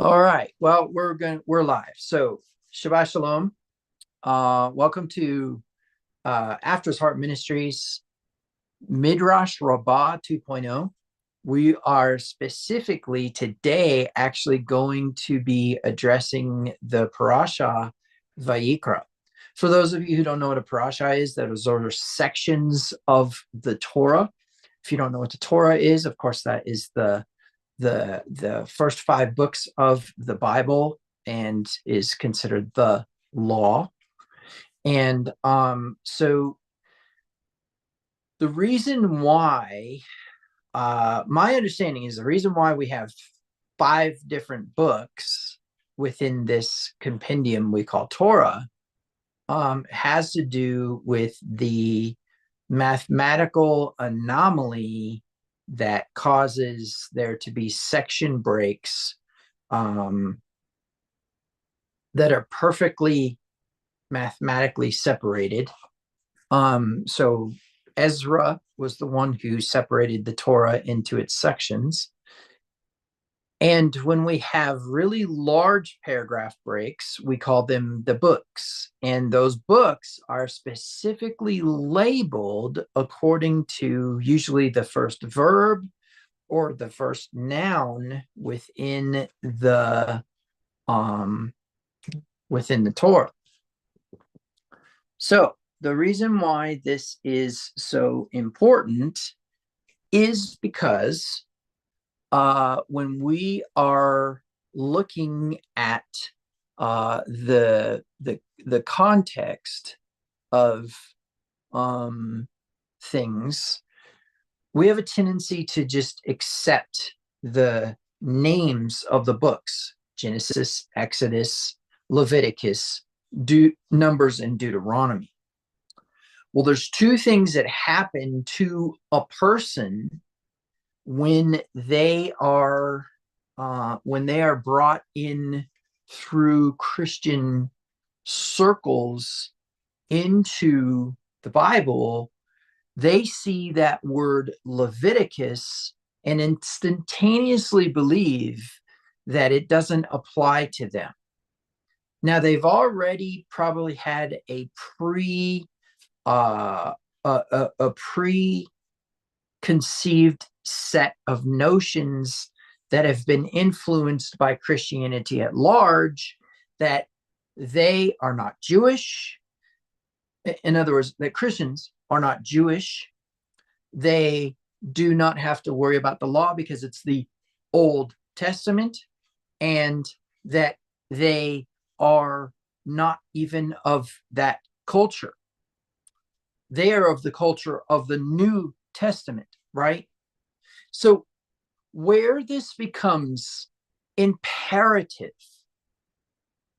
All right. Well, we're live. So Shabbat Shalom. Welcome to After's Heart Ministries Midrash Rabbah 2.0. We are specifically today actually going to be addressing the parasha Vayikra. For those of you who don't know what a parasha is, those are sections of the Torah. If you don't know what the Torah is, of course, that is the first 5 books of the Bible and is considered the law. And so the reason why, my understanding is the reason why we have 5 different books within this compendium we call Torah has to do with the mathematical anomaly that causes there to be section breaks that are perfectly mathematically separated. So Ezra was the one who separated the Torah into its sections. And when we have really large paragraph breaks, we call them the books. And those books are specifically labeled according to usually the first verb or the first noun within the Torah. So the reason why this is so important is because when we are looking at the context of things, we have a tendency to just accept the names of the books: Genesis, Exodus, Leviticus, Numbers, and Deuteronomy. Well, there's 2 things that happen to a person when they are brought in through Christian circles into the Bible. They see that word Leviticus and instantaneously believe that it doesn't apply to them. Now, they've already probably had a preconceived set of notions that have been influenced by Christianity at large, that they are not Jewish. In other words, that Christians are not Jewish. They do not have to worry about the law because it's the Old Testament, and that they are not even of that culture. They are of the culture of the New Testament, right? So where this becomes imperative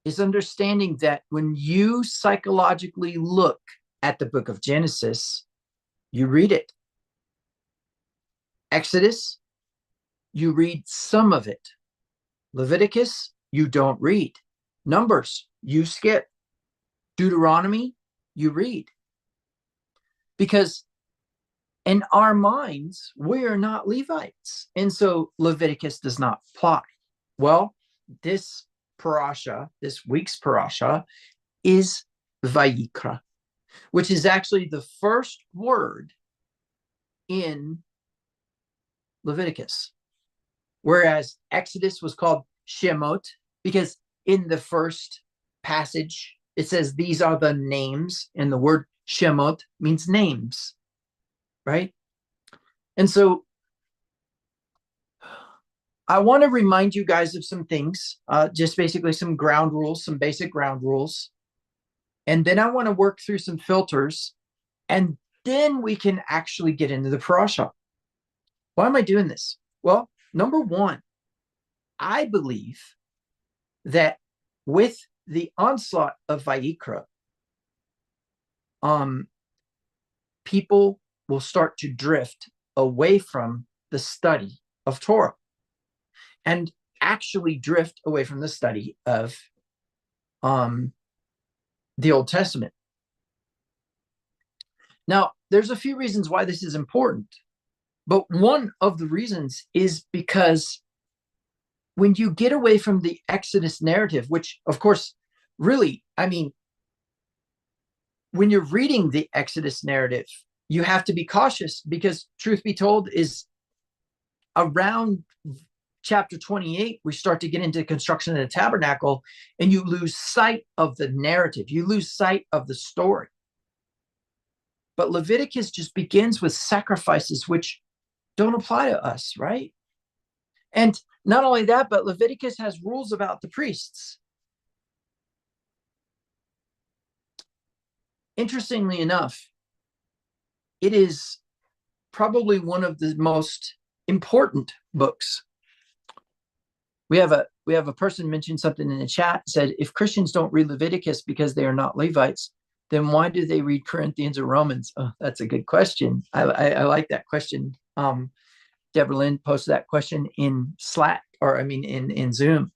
is understanding that when you psychologically look at the book of Genesis, you read it. Exodus, you read some of it. Leviticus, you don't read. Numbers, you skip. Deuteronomy, you read. Because in our minds, we are not Levites. And so Leviticus does not apply. Well, this parasha, this week's parasha, is Vayikra, which is actually the first word in Leviticus. Whereas Exodus was called Shemot, because in the first passage, it says these are the names, and the word Shemot means names, right? And so I want to remind you guys of some things, just basically some ground rules, some basic ground rules. And then I want to work through some filters, and then we can actually get into the parasha. Why am I doing this? Well, number one, I believe that with the onslaught of Vayikra, people will start to drift away from the study of Torah and actually drift away from the study of the Old Testament. Now, there's a few reasons why this is important, but one of the reasons is because when you get away from the Exodus narrative, which of course, really, I mean, when you're reading the Exodus narrative, you have to be cautious because, truth be told, is around chapter 28, we start to get into construction of the tabernacle, and you lose sight of the narrative. You lose sight of the story. But Leviticus just begins with sacrifices, which don't apply to us, right? And not only that, but Leviticus has rules about the priests. Interestingly enough, it is probably one of the most important books. We have a person mentioned something in the chat, said, if Christians don't read Leviticus because they are not Levites, then why do they read Corinthians or Romans? Oh, that's a good question. I like that question. Deborah Lynn posted that question in Slack, or I mean in Zoom.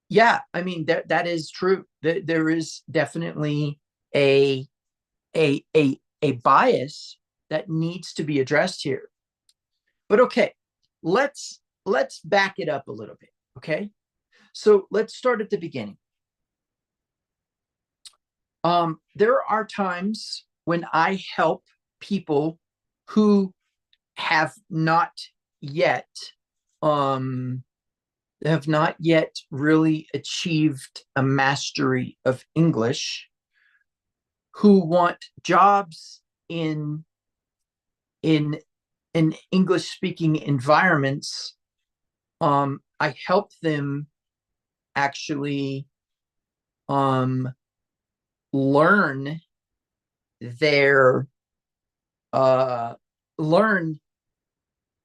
Yeah, I mean that is true. There is definitely a bias that needs to be addressed here. But okay, let's back it up a little bit. Okay, so let's start at the beginning. There are times when I help people who have not yet really achieved a mastery of English, who want jobs in English speaking environments. I help them actually learn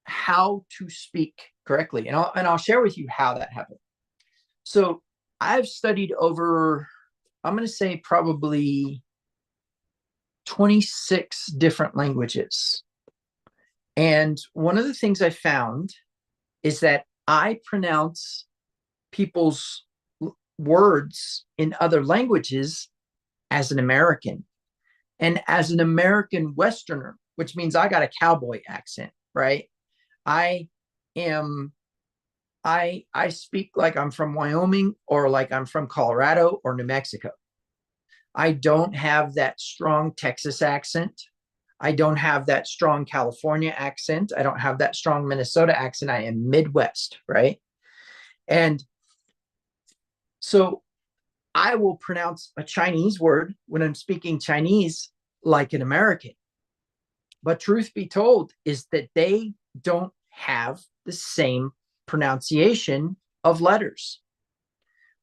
how to speak correctly, and I'll share with you how that happened. So I've studied over, I'm going to say, probably 26 different languages, and one of the things I found is that I pronounce people's words in other languages as an American, and as an American Westerner, which means I got a cowboy accent, right? I speak like I'm from Wyoming, or like I'm from Colorado or New Mexico. I don't have that strong Texas accent. I don't have that strong California accent. I don't have that strong Minnesota accent. I am Midwest, right? And so I will pronounce a Chinese word when I'm speaking Chinese like an American. But truth be told is that they don't have the same pronunciation of letters.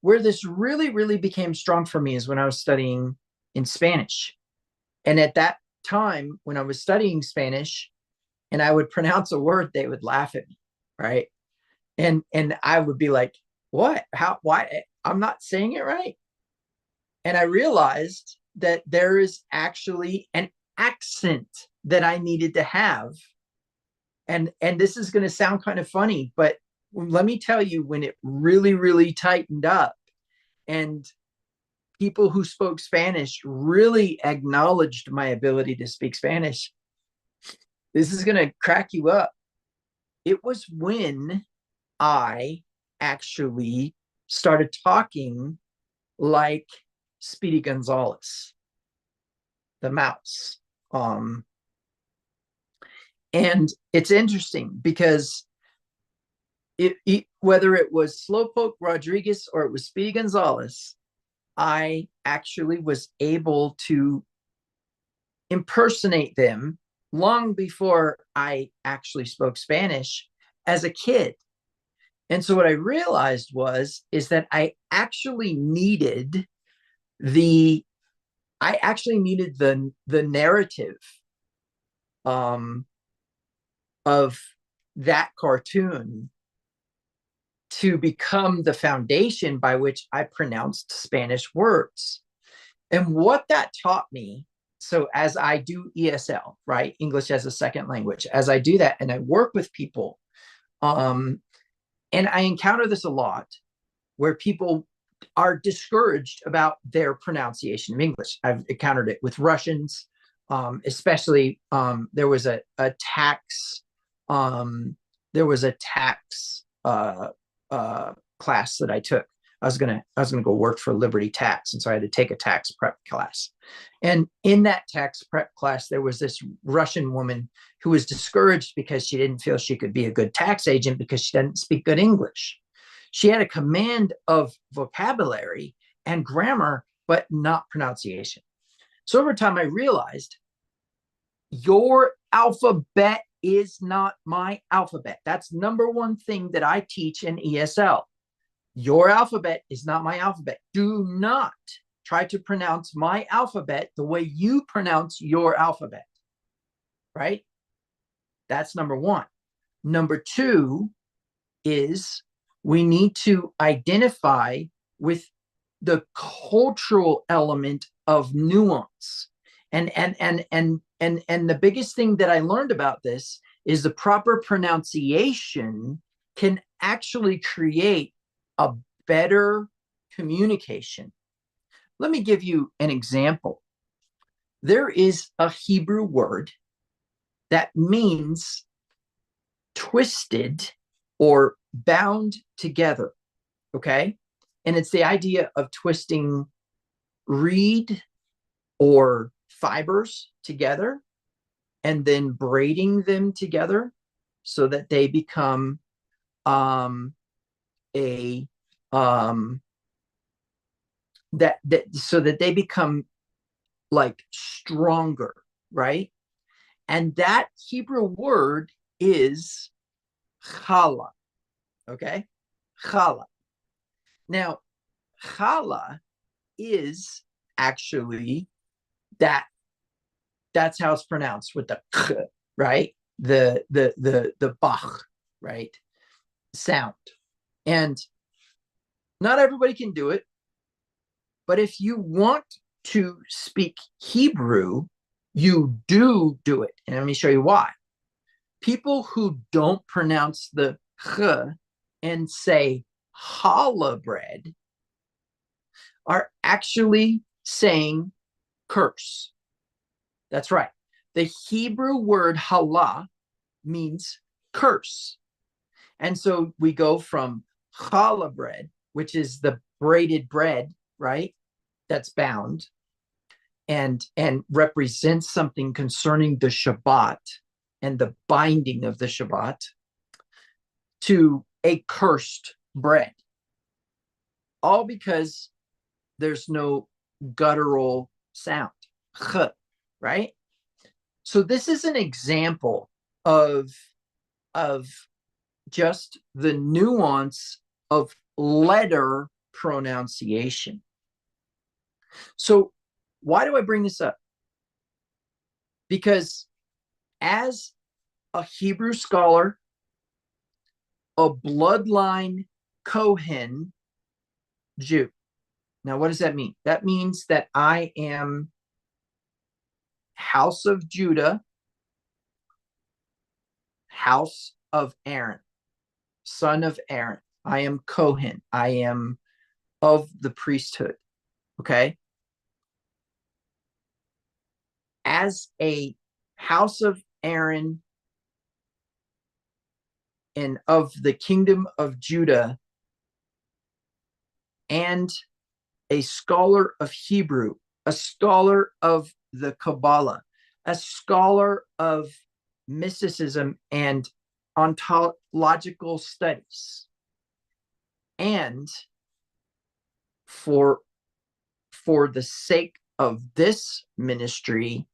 Where this really, really became strong for me is when I was studying in Spanish. And at that time, when I was studying Spanish and I would pronounce a word, they would laugh at me, right? And I would be like, what? How? Why? I'm not saying it right. And I realized that there is actually an accent that I needed to have. And this is going to sound kind of funny, but let me tell you, when it really, really tightened up and people who spoke Spanish really acknowledged my ability to speak Spanish, this is going to crack you up. It was when I actually started talking like Speedy Gonzalez, the mouse. And it's interesting because whether it was Slowpoke Rodriguez or it was Speedy Gonzalez, I actually was able to impersonate them long before I actually spoke Spanish as a kid. And so what I realized is that I actually needed the narrative of that cartoon to become the foundation by which I pronounced Spanish words. And what that taught me, so as I do ESL, right, English as a second language, as I do that and I work with people, and I encounter this a lot, where people are discouraged about their pronunciation of English. I've encountered it with Russians, especially there was a tax uh, class that I took. I was gonna go work for Liberty Tax, and so I had to take a tax prep class. And in that tax prep class, there was this Russian woman who was discouraged because she didn't feel she could be a good tax agent because she didn't speak good English. She had a command of vocabulary and grammar, but not pronunciation. So over time, I realized your alphabet is not my alphabet. That's number one thing that I teach in ESL. Your alphabet is not my alphabet. Do not try to pronounce my alphabet the way you pronounce your alphabet, right? That's number one. Number two is we need to identify with the cultural element of nuance. And the biggest thing that I learned about this is the proper pronunciation can actually create a better communication. Let me give you an example. There is a Hebrew word that means twisted or bound together, okay? And it's the idea of twisting reed or fibers together and then braiding them together so that they become so that they become like stronger, right? And that Hebrew word is challah, okay? Challah. Now, challah is actually that's how it's pronounced with the ch, right? The bach, right? Sound. And not everybody can do it, but if you want to speak Hebrew, you do it. And let me show you why. People who don't pronounce the ch and say challah bread are actually saying curse. That's right. The Hebrew word challah means curse. And so we go from challah bread, which is the braided bread, right? That's bound and represents something concerning the Shabbat and the binding of the Shabbat, to a cursed bread. All because there's no guttural sound, right? So this is an example of just the nuance of letter pronunciation. So why do I bring this up? Because as a Hebrew scholar, a bloodline Kohen Jew. Now, what does that mean? That means that I am house of Judah, house of Aaron, son of Aaron. I am Kohen. I am of the priesthood. Okay. As a house of Aaron and of the kingdom of Judah, and a scholar of Hebrew, a scholar of the Kabbalah, a scholar of mysticism and ontological studies, and for the sake of this ministry,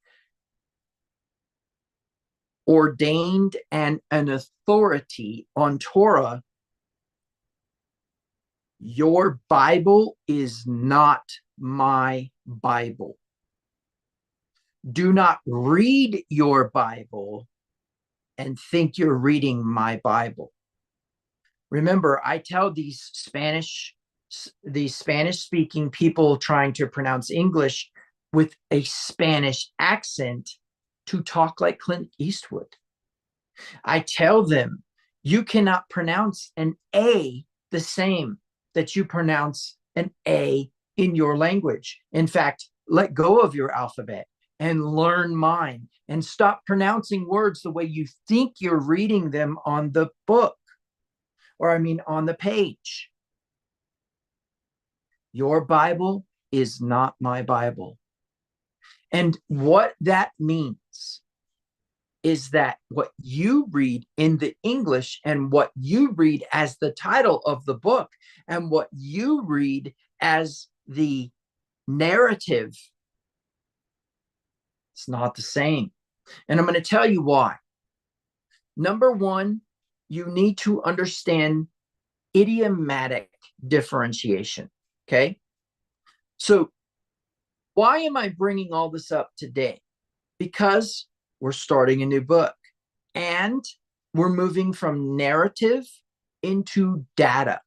ordained and an authority on Torah, your Bible is not my Bible. Do not read your Bible and think you're reading my Bible. Remember, I tell these Spanish speaking people trying to pronounce English with a Spanish accent to talk like Clint Eastwood. I tell them, you cannot pronounce an A the same that you pronounce an A in your language. In fact, let go of your alphabet and learn mine, and stop pronouncing words the way you think you're reading them on the book. or I mean on the page. Your Bible is not my Bible. And what that means is that what you read in the English and what you read as the title of the book and what you read as the narrative, it's not the same. And I'm going to tell you why. Number one, you need to understand idiomatic differentiation. Okay. So why am I bringing all this up today? Because we're starting a new book and we're moving from narrative into data.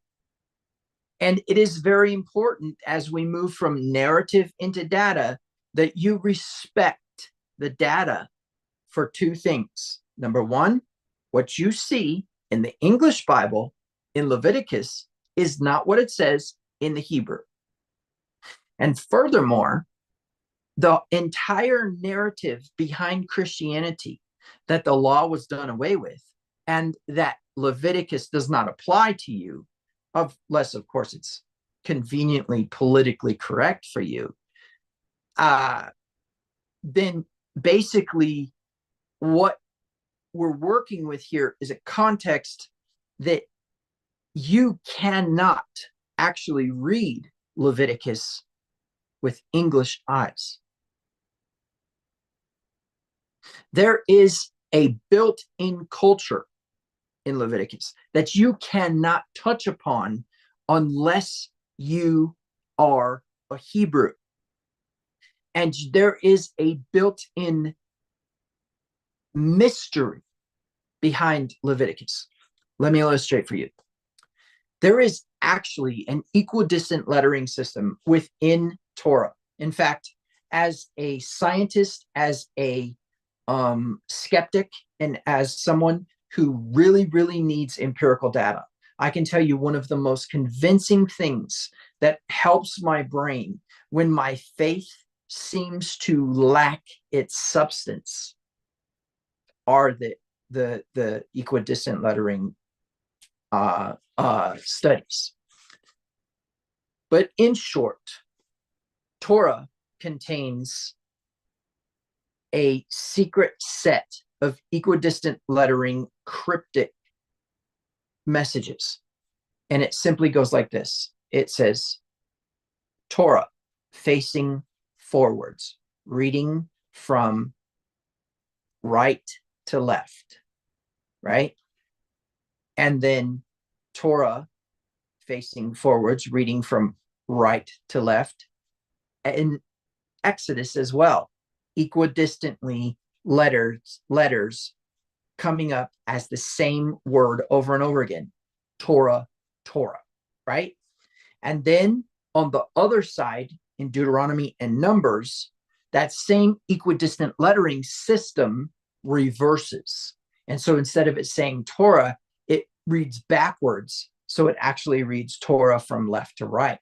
And it is very important as we move from narrative into data that you respect the data for two things. Number one, what you see in the English Bible in Leviticus is not what it says in the Hebrew. And furthermore, the entire narrative behind Christianity, that the law was done away with and that Leviticus does not apply to you, unless, of course, it's conveniently politically correct for you, then basically what we're working with here is a context that you cannot actually read Leviticus with English eyes. There is a built-in culture in Leviticus that you cannot touch upon unless you are a Hebrew. And there is a built-in mystery behind Leviticus. Let me illustrate for you. There is actually an equidistant lettering system within Torah. In fact, as a scientist, as a skeptic, and as someone who really, really needs empirical data, I can tell you one of the most convincing things that helps my brain when my faith seems to lack its substance are the equidistant lettering studies. But in short, Torah contains a secret set of equidistant lettering cryptic messages. And it simply goes like this. It says, Torah facing forwards, reading from right to left, right? And then Torah facing forwards, reading from right to left. And Exodus as well, equidistantly letters coming up as the same word over and over again. Torah, Torah, right? And then on the other side, in Deuteronomy and Numbers, that same equidistant lettering system reverses. And so instead of it saying Torah, it reads backwards. So it actually reads Torah from left to right.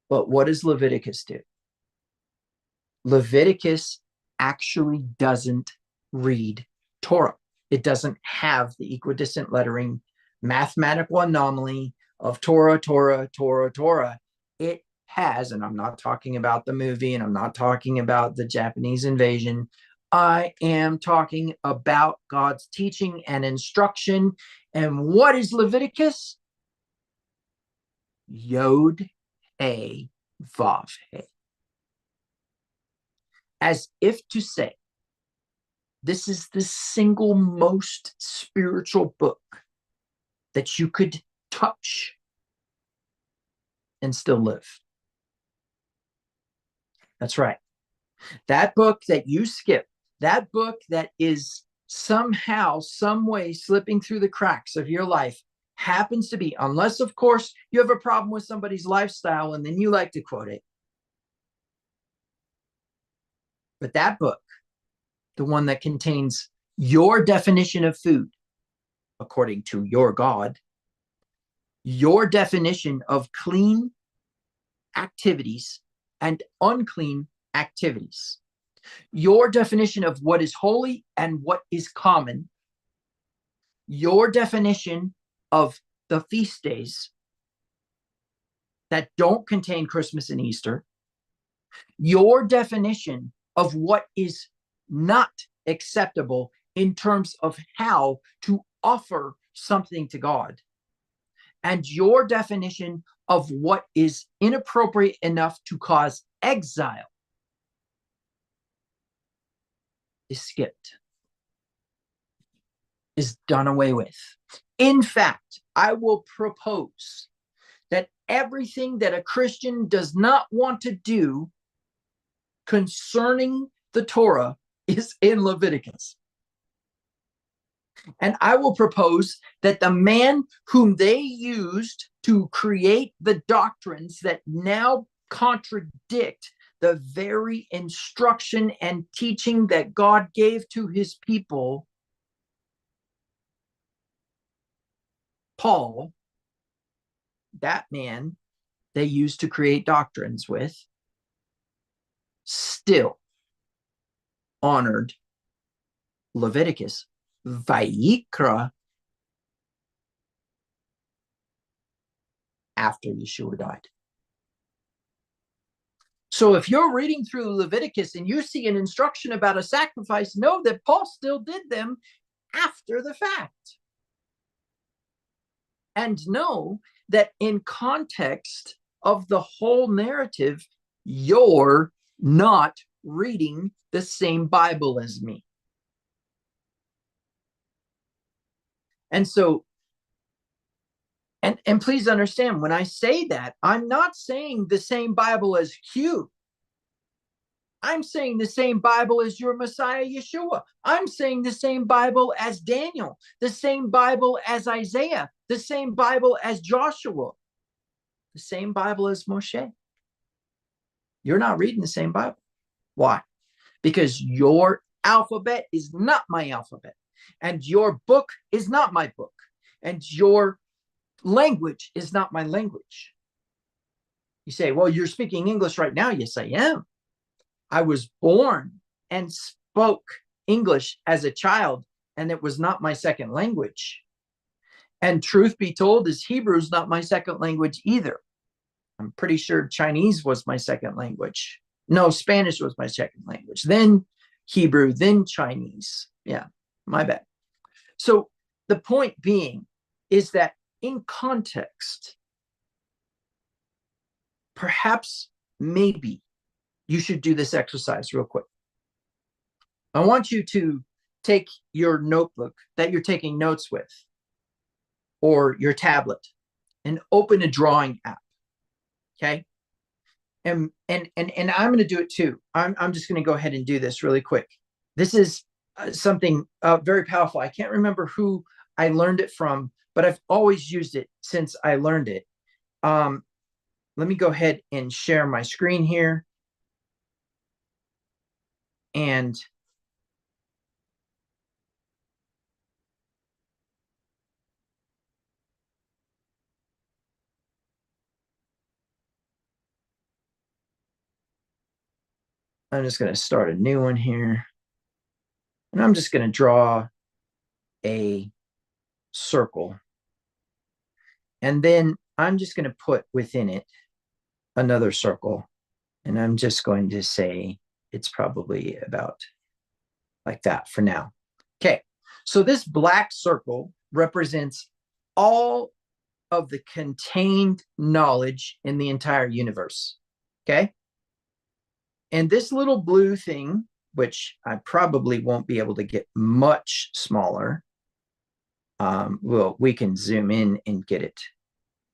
But what does Leviticus do? Leviticus actually doesn't read Torah. It doesn't have the equidistant lettering mathematical anomaly of Torah, Torah, Torah, Torah. It has, and I'm not talking about the movie, and I'm not talking about the Japanese invasion. I am talking about God's teaching and instruction. And what is Leviticus? Yod, He, Vav, He. As if to say, this is the single most spiritual book that you could touch and still live. That's right. That book that you skip, that book that is somehow, some way slipping through the cracks of your life happens to be, unless, of course, you have a problem with somebody's lifestyle and then you like to quote it. But that book, the one that contains your definition of food, according to your God, your definition of clean activities and unclean activities, your definition of what is holy and what is common, your definition of the feast days that don't contain Christmas and Easter, your definition of what is not acceptable in terms of how to offer something to God, and your definition of what is inappropriate enough to cause exile is skipped, is done away with. In fact, I will propose that everything that a Christian does not want to do concerning the Torah is in Leviticus. And I will propose that the man whom they used to create the doctrines that now contradict the very instruction and teaching that God gave to his people, Paul, that man they used to create doctrines with, still honored Leviticus, Vayikra, after Yeshua died. So if you're reading through Leviticus and you see an instruction about a sacrifice, know that Paul still did them after the fact. And know that in context of the whole narrative, you're not reading the same Bible as me. And so, and please understand, when I say that, I'm not saying the same Bible as Hugh. I'm saying the same Bible as your Messiah, Yeshua. I'm saying the same Bible as Daniel, the same Bible as Isaiah, the same Bible as Joshua, the same Bible as Moshe. You're not reading the same Bible. Why? Because your alphabet is not my alphabet, and your book is not my book, and your language is not my language. You say, well, you're speaking English right now. Yes, I am. I was born and spoke English as a child, and it was not my second language. And truth be told, is Hebrew is not my second language either. I'm pretty sure Chinese was my second language. No, Spanish was my second language. Then Hebrew, then Chinese. Yeah, my bad. So the point being is that in context, perhaps, maybe, you should do this exercise real quick. I want you to take your notebook that you're taking notes with, or your tablet, and open a drawing app. Okay. And I'm going to do it too. I'm just going to go ahead and do this really quick. This is something very powerful. I can't remember who I learned it from, but I've always used it since I learned it. Let me go ahead and share my screen here. And I'm just going to start a new one here. And I'm just going to draw a circle. And then I'm just going to put within it another circle. And I'm just going to say it's probably about like that for now. Okay. So this black circle represents all of the contained knowledge in the entire universe. Okay. And this little blue thing, which I probably won't be able to get much smaller, well, we can zoom in and get it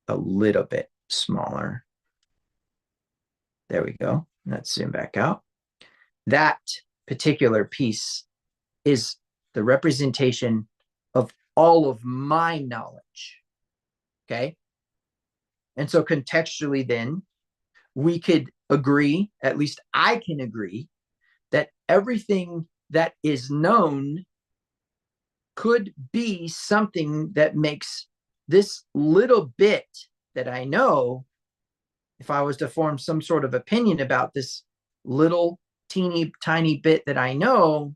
a little bit smaller. There we go. Let's zoom back out. That particular piece is the representation of all of my knowledge. Okay. And so contextually, then, we could agree, at least I can agree, that everything that is known could be something that makes this little bit that I know, if I was to form some sort of opinion about this little teeny tiny bit that I know,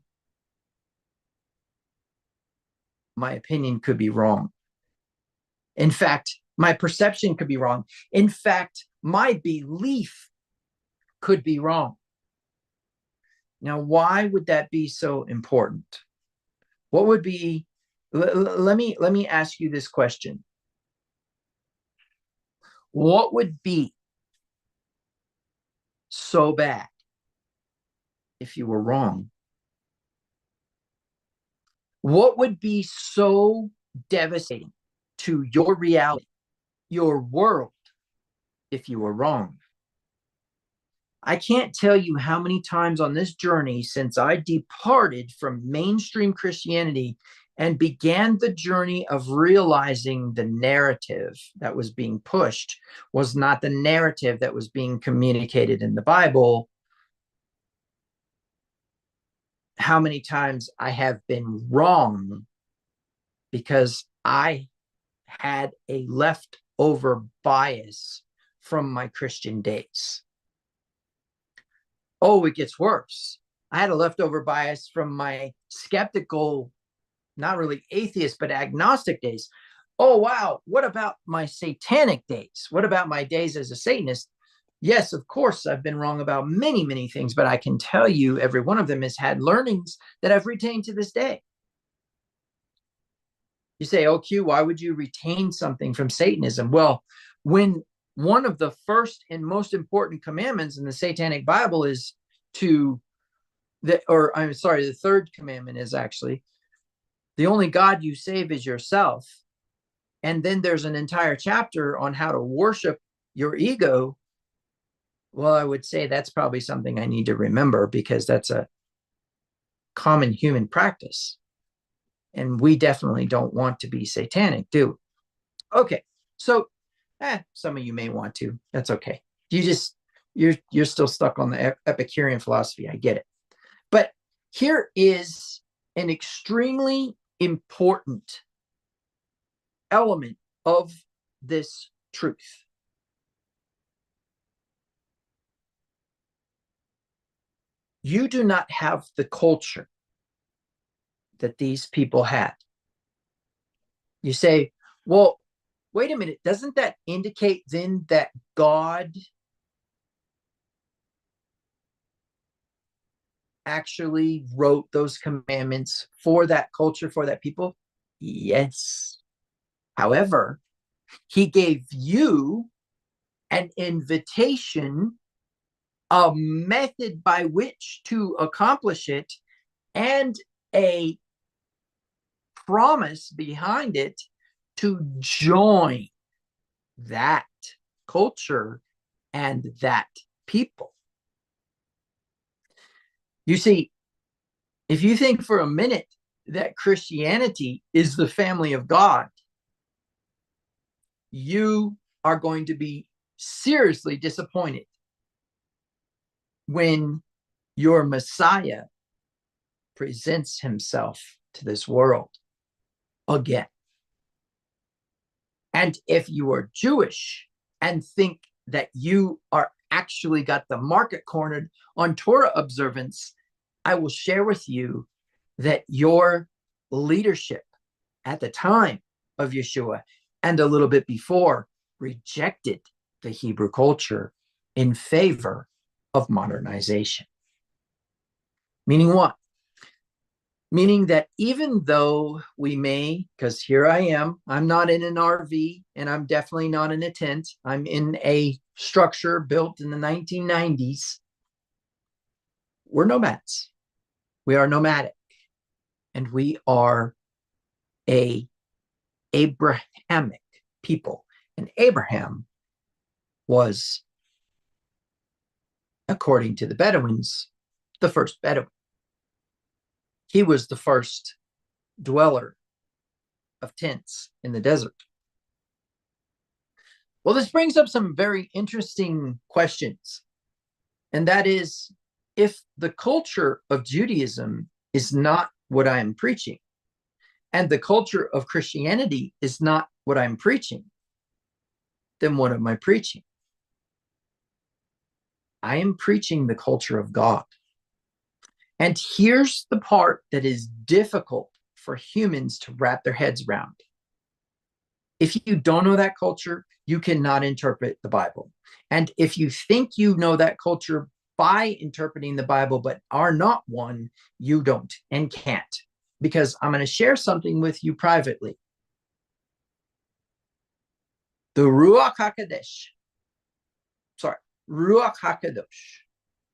my opinion could be wrong. In fact, my perception could be wrong. In fact, my belief could be wrong. Now, why would that be so important? What would be, let me ask you this question. What would be so bad if you were wrong? What would be so devastating to your reality, your world, if you were wrong? I can't tell you how many times on this journey since I departed from mainstream Christianity and began the journey of realizing the narrative that was being pushed was not the narrative that was being communicated in the Bible. How many times I have been wrong because I had a leftover bias from my Christian days. Oh, it gets worse. I had a leftover bias from my skeptical, not really atheist, but agnostic days. Oh, wow. What about my satanic days? What about my days as a Satanist? Yes, of course, I've been wrong about many, many things, but I can tell you every one of them has had learnings that I've retained to this day. You say, oh, Q, why would you retain something from Satanism? Well, when one of the first and most important commandments in the Satanic Bible is the third commandment is actually the only God you save is yourself. And then there's an entire chapter on how to worship your ego. Well, I would say that's probably something I need to remember because that's a common human practice. And we definitely don't want to be satanic, do we? Okay, so some of you may want to. That's okay. You're still stuck on the Epicurean philosophy. I get it. But here is an extremely important element of this truth. You do not have the culture that these people had. You say, well, wait a minute, doesn't that indicate then that God actually wrote those commandments for that culture, for that people? Yes. However, he gave you an invitation, a method by which to accomplish it, and a promise behind it to join that culture and that people. You see, if you think for a minute that Christianity is the family of God, you are going to be seriously disappointed when your Messiah presents himself to this world again. And if you are Jewish and think that you are actually got the market cornered on Torah observance, I will share with you that your leadership at the time of Yeshua and a little bit before rejected the Hebrew culture in favor of modernization. Meaning what? Meaning that even though we may, because here I am, I'm not in an RV and I'm definitely not in a tent. I'm in a structure built in the 1990s. We're nomads. We are nomadic. And we are a Abrahamic people. And Abraham was, according to the Bedouins, the first Bedouin. He was the first dweller of tents in the desert. Well, this brings up some very interesting questions. And that is, if the culture of Judaism is not what I am preaching, and the culture of Christianity is not what I'm preaching, then what am I preaching? I am preaching the culture of God. And here's the part that is difficult for humans to wrap their heads around. If you don't know that culture, you cannot interpret the Bible. And if you think you know that culture by interpreting the Bible, but are not one, you don't and can't. Because I'm going to share something with you privately. The Ruach HaKodesh. Sorry, Ruach HaKadosh.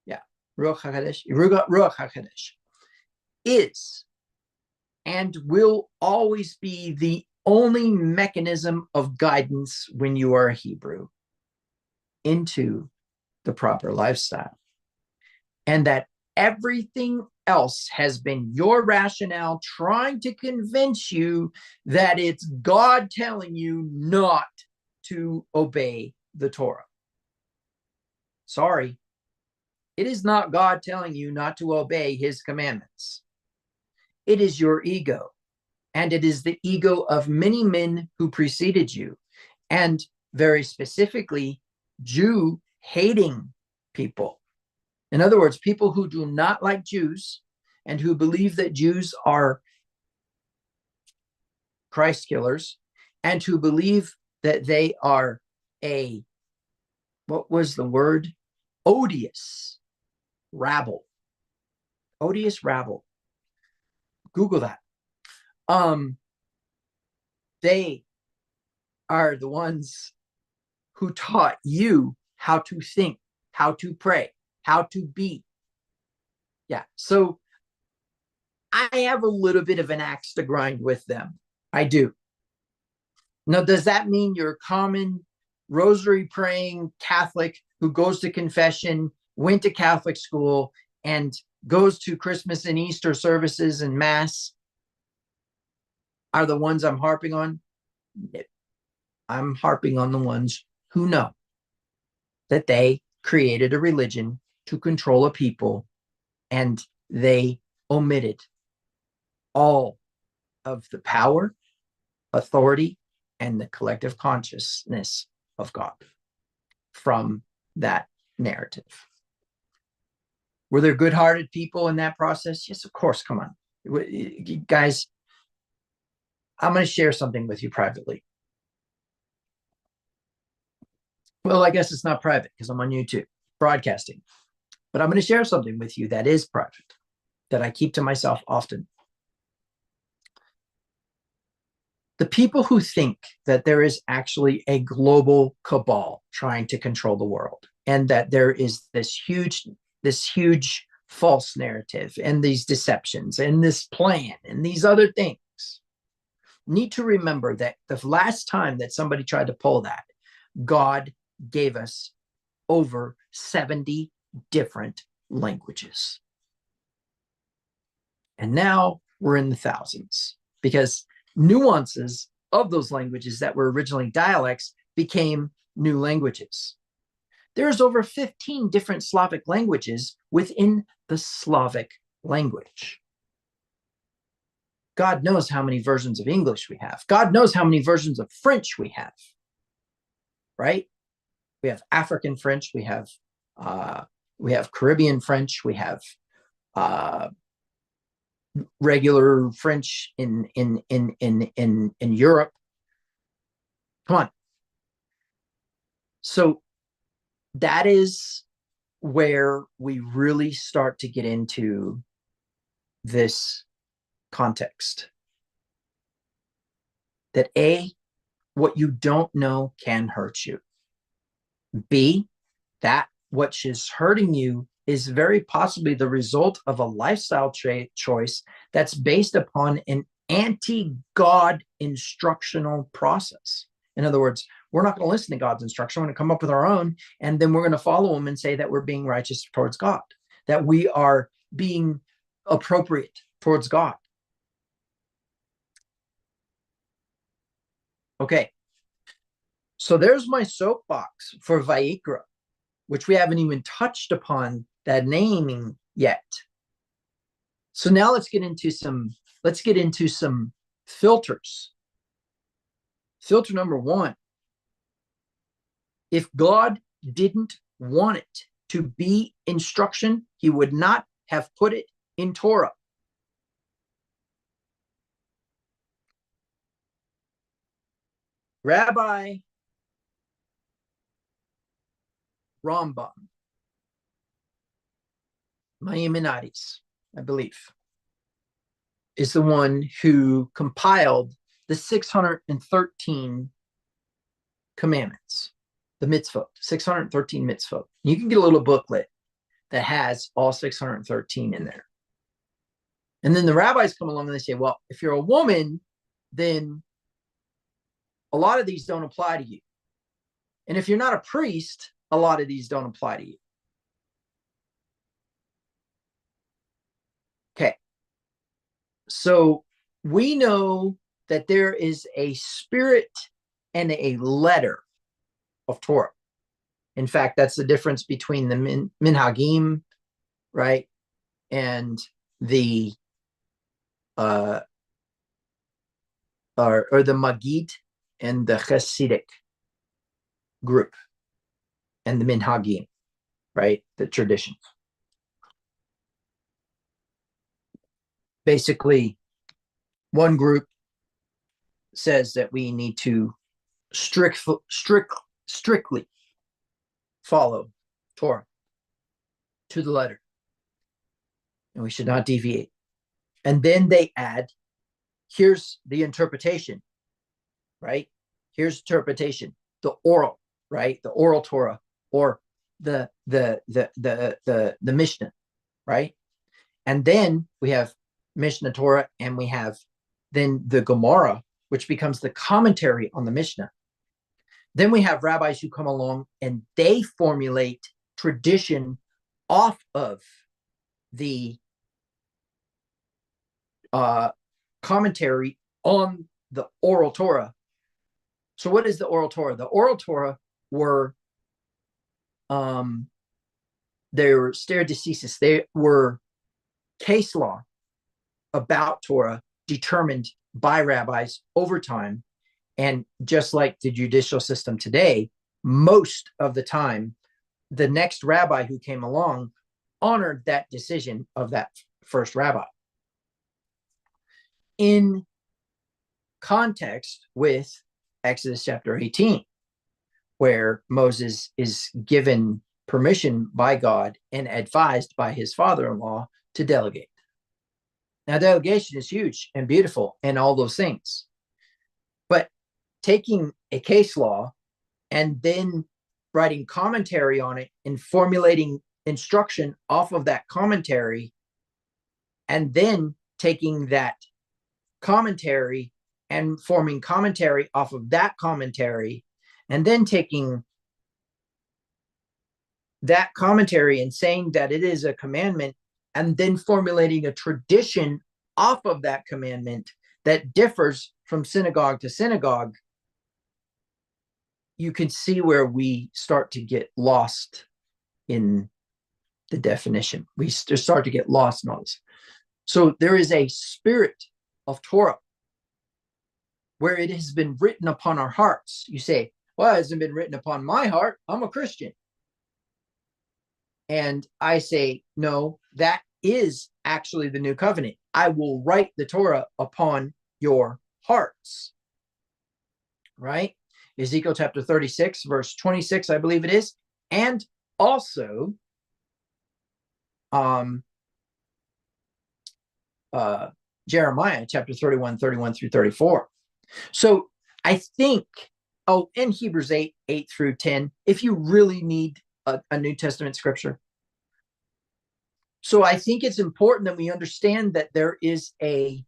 Yeah, Ruach HaKodesh is and will always be the only mechanism of guidance when you are a Hebrew into the proper lifestyle. And that everything else has been your rationale trying to convince you that it's God telling you not to obey the Torah. Sorry, it is not God telling you not to obey his commandments. It is your ego. And it is the ego of many men who preceded you. And very specifically, Jew hating people. In other words, people who do not like Jews and who believe that Jews are Christ killers and who believe that they are what was the word? Odious rabble. Odious rabble. Google that. They are the ones who taught you how to think, how to pray, how to be. Yeah. So I have a little bit of an axe to grind with them. I do. Now, does that mean you're a common rosary praying Catholic who goes to confession, went to Catholic school, and goes to Christmas and Easter services and Mass are the ones I'm harping on? I'm harping on the ones who know that they created a religion to control a people and they omitted all of the power, authority, and the collective consciousness of God from that narrative. Were there good-hearted people in that process? Yes, of course. Come on. Guys, I'm going to share something with you privately. Well, I guess it's not private because I'm on YouTube broadcasting. But I'm going to share something with you that is private, that I keep to myself often. The people who think that there is actually a global cabal trying to control the world and that there is this huge false narrative and these deceptions and this plan and these other things need to remember that the last time that somebody tried to pull that, God gave us over 70 different languages. And now we're in the thousands because nuances of those languages that were originally dialects became new languages. There's over 15 different Slavic languages within the Slavic language. God knows how many versions of English we have. God knows how many versions of French we have, right? We have African French, we have Caribbean French, we have regular French in Europe. Come on. So that is where we really start to get into this context. That A, what you don't know can hurt you. B, that what is hurting you is very possibly the result of a lifestyle choice that's based upon an anti-God instructional process. In other words, we're not going to listen to God's instruction. We're going to come up with our own, and then we're going to follow them and say that we're being righteous towards God, that we are being appropriate towards God. Okay, so there's my soapbox for Vayikra, which we haven't even touched upon that naming yet. So now let's get into some filters. Filter number one. If God didn't want it to be instruction, he would not have put it in Torah. Rabbi Rambam, Maimonides, I believe, is the one who compiled the 613 commandments, the mitzvot, 613 mitzvot. You can get a little booklet that has all 613 in there. And then the rabbis come along and they say, well, if you're a woman, then a lot of these don't apply to you. And if you're not a priest, a lot of these don't apply to you. Okay. So we know that there is a spirit and a letter of Torah. In fact, that's the difference between the minhagim, right, and the or the Magid and the Hasidic group, and the minhagim, right, the traditions. Basically, one group says that we need to strictly follow Torah to the letter, and we should not deviate. And then they add, here's the interpretation, right? Here's interpretation, the oral, right? The oral Torah, or the Mishnah, right? And then we have Mishnah Torah, and we have then the Gemara, which becomes the commentary on the Mishnah. Then we have rabbis who come along and they formulate tradition off of the commentary on the oral Torah. So what is the oral Torah? The oral Torah were they were stare decisis. They were case law about Torah determined by rabbis over time. And just like the judicial system today, most of the time, the next rabbi who came along honored that decision of that first rabbi. In context with Exodus chapter 18, where Moses is given permission by God and advised by his father-in-law to delegate. Now, delegation is huge and beautiful and all those things. But taking a case law and then writing commentary on it and formulating instruction off of that commentary, and then taking that commentary and forming commentary off of that commentary, and then taking that commentary and saying that it is a commandment, and then formulating a tradition off of that commandment that differs from synagogue to synagogue, you can see where we start to get lost in the definition. We start to get lost in all this. So there is a spirit of Torah where it has been written upon our hearts. You say, well, it hasn't been written upon my heart. I'm a Christian. And I say, no, that is actually the new covenant. I will write the Torah upon your hearts. Right? Ezekiel chapter 36, verse 26, I believe it is. And also, Jeremiah chapter 31 through 34. So I think, in Hebrews 8 through 10, if you really need a New Testament scripture. So I think it's important that we understand that there is a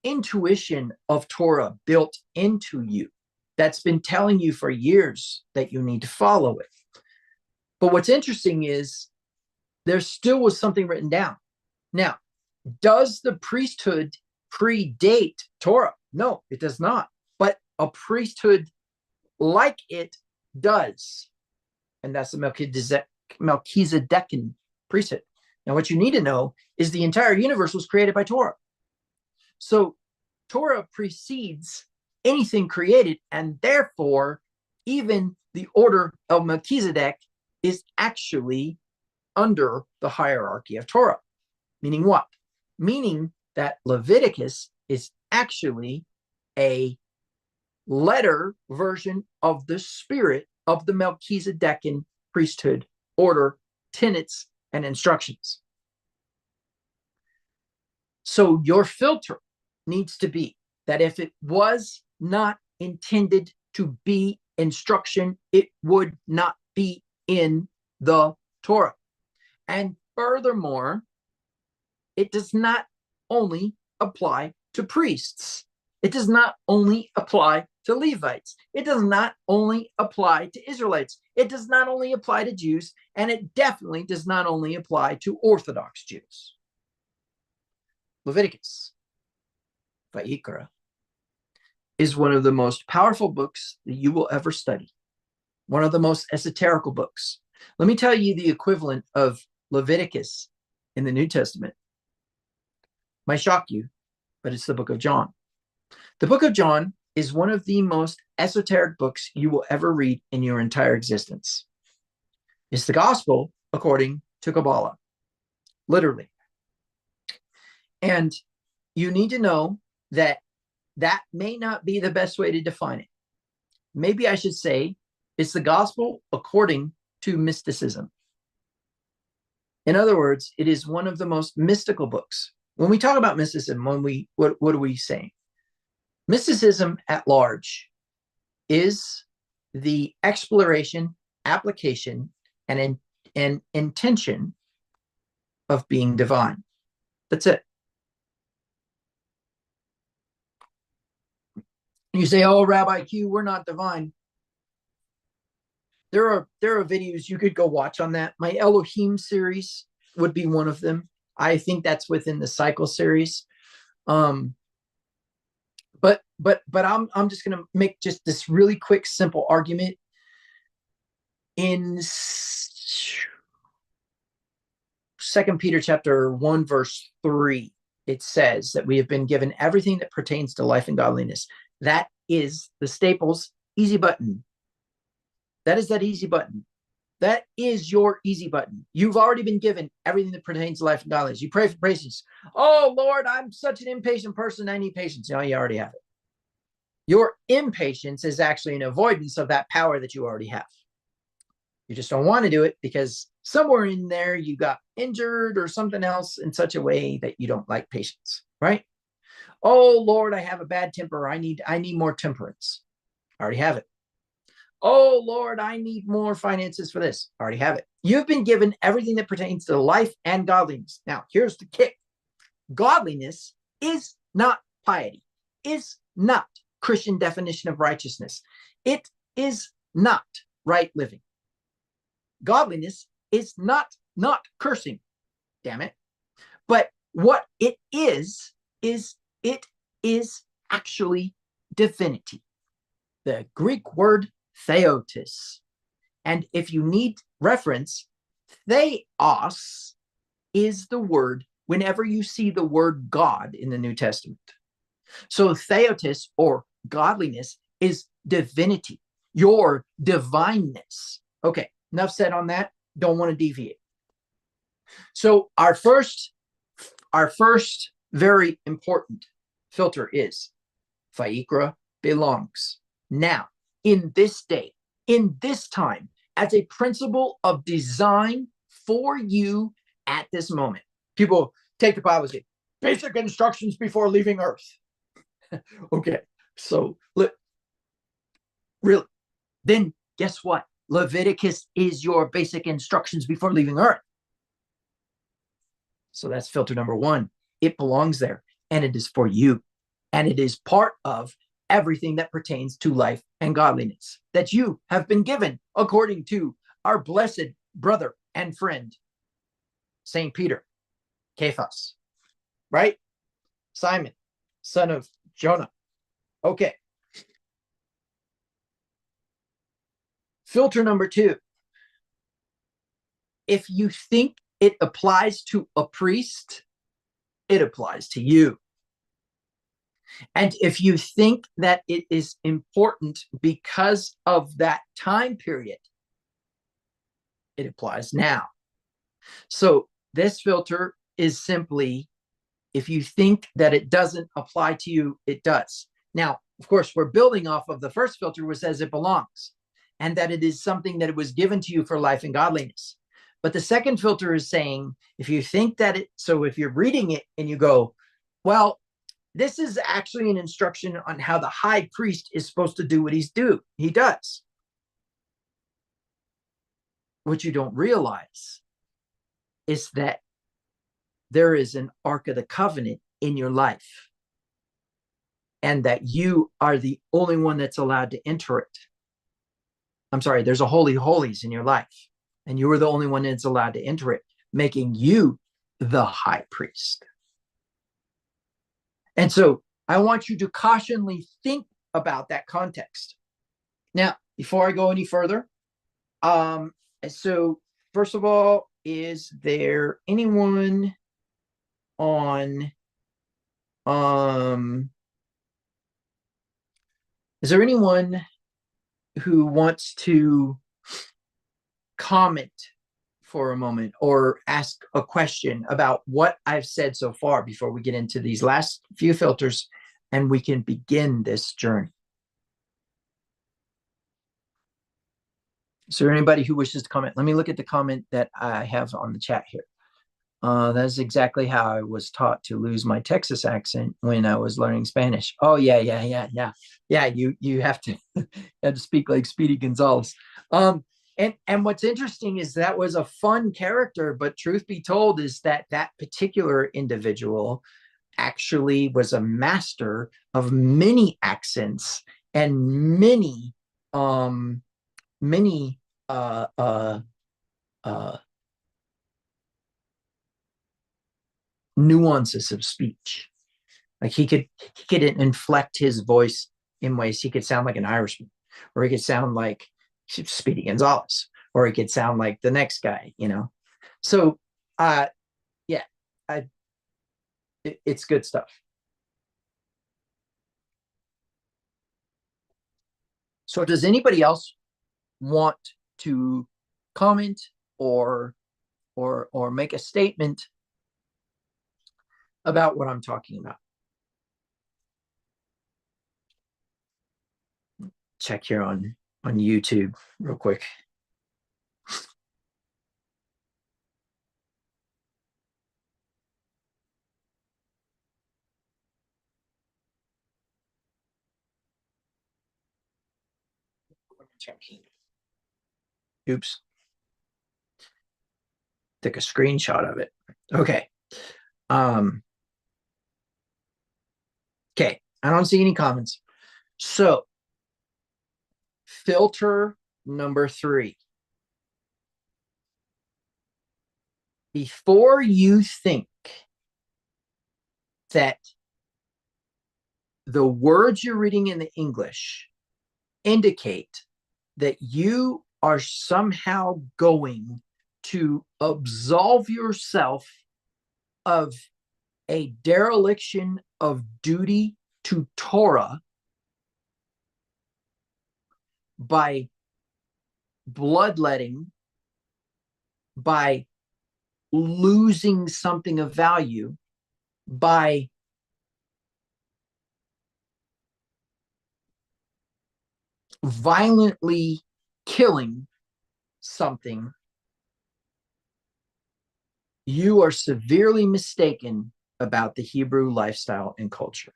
intuition of Torah built into you that's been telling you for years that you need to follow it. But what's interesting is there still was something written down. Now, does the priesthood predate Torah? No, it does not. But a priesthood like it does. And that's the Melchizedekan priesthood. Now, what you need to know is the entire universe was created by Torah. So Torah precedes anything created, and therefore, even the order of Melchizedek is actually under the hierarchy of Torah. Meaning what? Meaning that Leviticus is actually a letter version of the spirit of the Melchizedekan priesthood order, tenets, and instructions. So your filter needs to be that if it was not intended to be instruction, it would not be in the Torah. And furthermore, it does not only apply to priests. It does not only apply to Levites. It does not only apply to Israelites. It does not only apply to Jews, and it definitely does not only apply to Orthodox Jews. Leviticus, Vayikra, is one of the most powerful books that you will ever study. One of the most esoterical books. Let me tell you the equivalent of Leviticus in the New Testament. Might shock you, but it's the book of John. The book of John is one of the most esoteric books you will ever read in your entire existence. It's the gospel according to Kabbalah, literally. And you need to know that that may not be the best way to define it. Maybe I should say it's the gospel according to mysticism. In other words, it is one of the most mystical books. When we talk about mysticism, what are we saying? Mysticism at large is the exploration, application, and intention of being divine. That's it. You say, "Oh, Rabbi Q, we're not divine." There are videos you could go watch on that. My Elohim series would be one of them. I think that's within the cycle series. But I'm just going to make just this really quick, simple argument. In 2 Peter chapter 1, verse 3, it says that we have been given everything that pertains to life and godliness. That is the Staples easy button. That is that easy button. That is your easy button. You've already been given everything that pertains to life and godliness. You pray for patience. Oh, Lord, I'm such an impatient person. I need patience. No, you already have it. Your impatience is actually an avoidance of that power that you already have. You just don't want to do it because somewhere in there you got injured or something else in such a way that you don't like patience, right? Oh, Lord, I have a bad temper. I need more temperance. I already have it. Oh, Lord, I need more finances for this. I already have it. You've been given everything that pertains to life and godliness. Now, here's the kick. Godliness is not piety, is not Christian definition of righteousness. It is not right living. Godliness is not cursing, damn it. But what it is it is actually divinity. The Greek word theotis. And if you need reference, theos is the word whenever you see the word God in the New Testament. So theotis, or godliness, is divinity, your divineness. Okay, enough said on that. Don't want to deviate. So our first very important filter is Vayikra belongs. Now, in this day, in this time, as a principle of design for you at this moment. People take the Bible and say, basic instructions before leaving Earth. Okay, so really, then guess what? Leviticus is your basic instructions before leaving Earth. So that's filter number one. It belongs there, and it is for you, and it is part of everything that pertains to life and godliness that you have been given according to our blessed brother and friend, St. Peter, Cephas, right? Simon, son of Jonah. Okay. Filter number two. If you think it applies to a priest, it applies to you. And if you think that it is important because of that time period, it applies now. So this filter is simply if you think that it doesn't apply to you, it does. Now, of course, we're building off of the first filter, which says it belongs and that it is something that it was given to you for life and godliness. But the second filter is saying, if you think that it, so if you're reading it and you go, well, this is actually an instruction on how the high priest is supposed to do what he does. What you don't realize is that there is an Ark of the Covenant in your life and that you are the only one that's allowed to enter it. I'm sorry, there's a Holy Holies in your life and you are the only one that's allowed to enter it, making you the high priest. And so I want you to cautionally think about that context. Now, before I go any further, so first of all, is there anyone on is there anyone who wants to comment for a moment or ask a question about what I've said so far before we get into these last few filters and we can begin this journey? Is there anybody who wishes to comment? Let me look at the comment that I have on the chat here. That's exactly how I was taught to lose my Texas accent when I was learning Spanish. Oh, yeah. You have to you have to speak like Speedy Gonzalez. And what's interesting is that was a fun character, but truth be told is that that particular individual actually was a master of many accents and many nuances of speech. Like he could inflect his voice in ways he could sound like an Irishman, or he could sound like Speedy Gonzalez, or he could sound like the next guy, you know. So yeah, it's good stuff. So does anybody else want to comment or make a statement about what I'm talking about? Check here on YouTube real quick. Oops. Took a screenshot of it. Okay. Okay. I don't see any comments. So filter number 3. Before you think that the words you're reading in the English indicate that you are somehow going to absolve yourself of a dereliction of duty to Torah by bloodletting, by losing something of value, by violently killing something, you are severely mistaken about the Hebrew lifestyle and culture.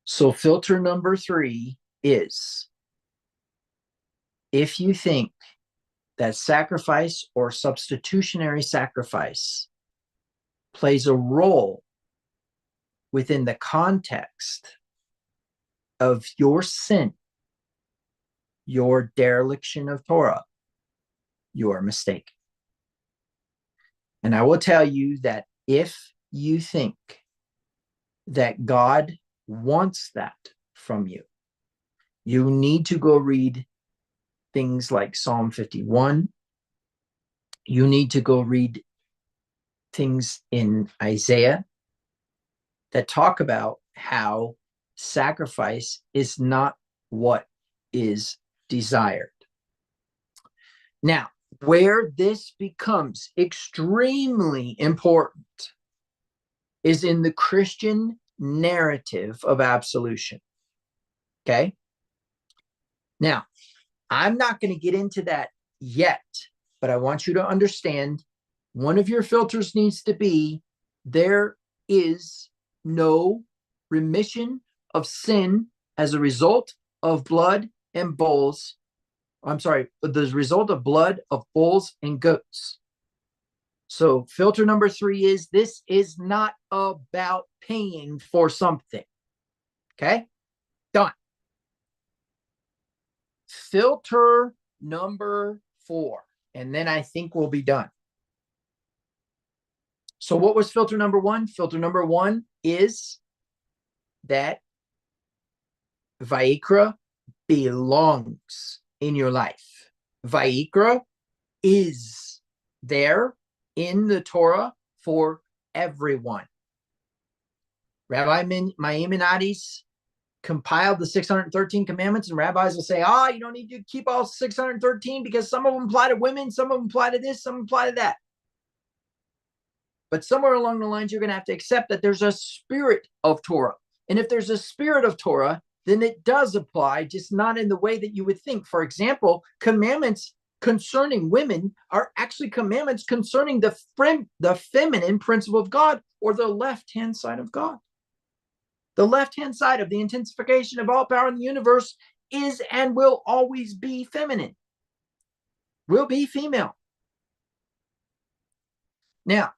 So filter number 3 is, if you think that sacrifice or substitutionary sacrifice plays a role within the context of your sin, your dereliction of Torah, you are mistaken. And I will tell you that if you think that God wants that from you, you need to go read things like Psalm 51. You need to go read things in Isaiah that talk about how sacrifice is not what is desired. Now, Where this becomes extremely important is in the Christian narrative of absolution. Okay. Now, I'm not going to get into that yet, but I want you to understand one of your filters needs to be there is no remission of sin as a result of blood and bulls. I'm sorry, the result of blood of bulls and goats. So filter number 3 is this is not about paying for something. Okay, done. Filter number 4, and then I think we'll be done. So what was filter number 1? Filter number 1 is that Vayikra belongs in your life. Vayikra is there in the Torah for everyone. Rabbi Maimonides compiled the 613 commandments, and rabbis will say, you don't need to keep all 613 because some of them apply to women, some of them apply to this, some apply to that. But somewhere along the lines, you're going to have to accept that there's a spirit of Torah. And if there's a spirit of Torah, then it does apply, just not in the way that you would think. For example, commandments concerning women are actually commandments concerning the feminine principle of God, or the left-hand side of God. The left-hand side of the intensification of all power in the universe is and will always be feminine, will be female. Now,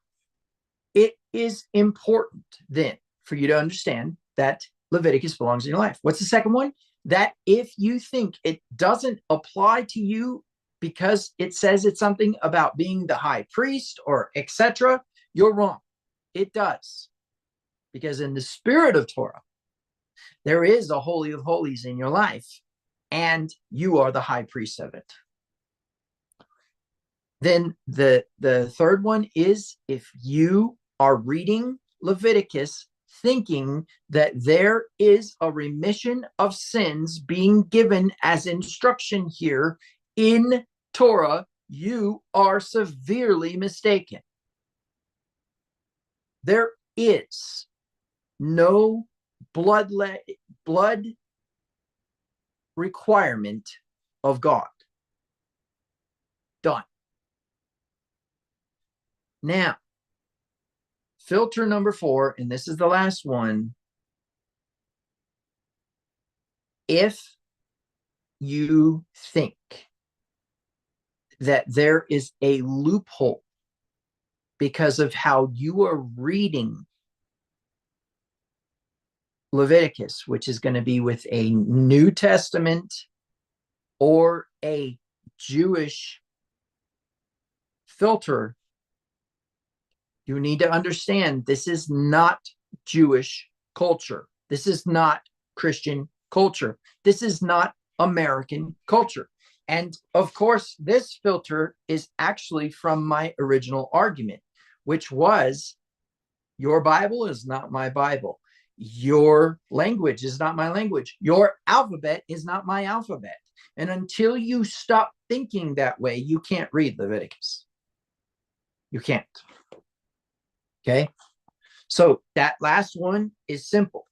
it is important then for you to understand that Leviticus belongs in your life. What's the second one? That if you think it doesn't apply to you because it says it's something about being the high priest or etc., you're wrong. It does. Because in the spirit of Torah, there is a holy of holies in your life, and you are the high priest of it. Then the third one is if you are reading Leviticus thinking that there is a remission of sins being given as instruction here in Torah, you are severely mistaken. There is no blood requirement of God. Done. Now, filter number 4, and this is the last one. If you think that there is a loophole because of how you are reading Leviticus, which is going to be with a New Testament or a Jewish filter, you need to understand this is not Jewish culture. This is not Christian culture. This is not American culture. And of course, this filter is actually from my original argument, which was your Bible is not my Bible. Your language is not my language. Your alphabet is not my alphabet. And until you stop thinking that way, you can't read Leviticus. You can't. Okay? So that last one is simple.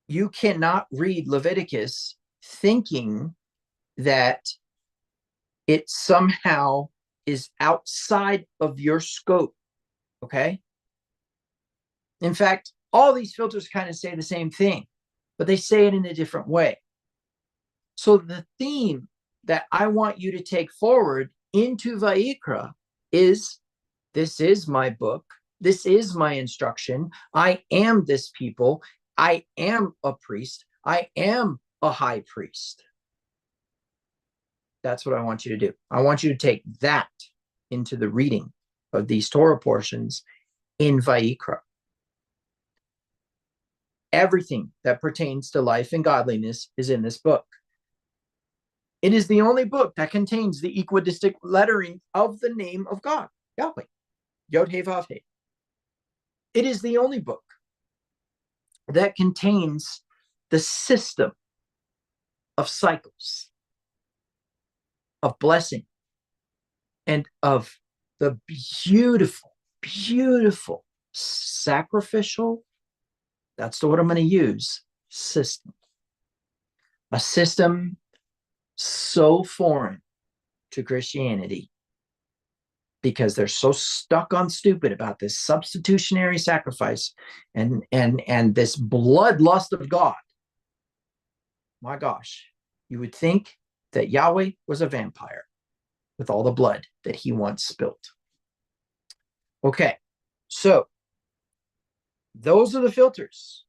You cannot read Leviticus thinking that it somehow is outside of your scope. Okay? In fact, all these filters kind of say the same thing, but they say it in a different way. So the theme that I want you to take forward into Vayikra is, this is my book. This is my instruction. I am this people. I am a priest. I am a high priest. That's what I want you to do. I want you to take that into the reading of these Torah portions in Vayikra. Everything that pertains to life and godliness is in this book. It is the only book that contains the equidistant lettering of the name of God, Yahweh, Yod-Heh-Vav-Heh. It is the only book that contains the system of cycles, of blessing, and of the beautiful, beautiful sacrificial, that's the word I'm going to use, system. A system so foreign to Christianity because they're so stuck on stupid about this substitutionary sacrifice and this bloodlust of God. My gosh, you would think that Yahweh was a vampire with all the blood that he once spilt. Okay, so those are the filters.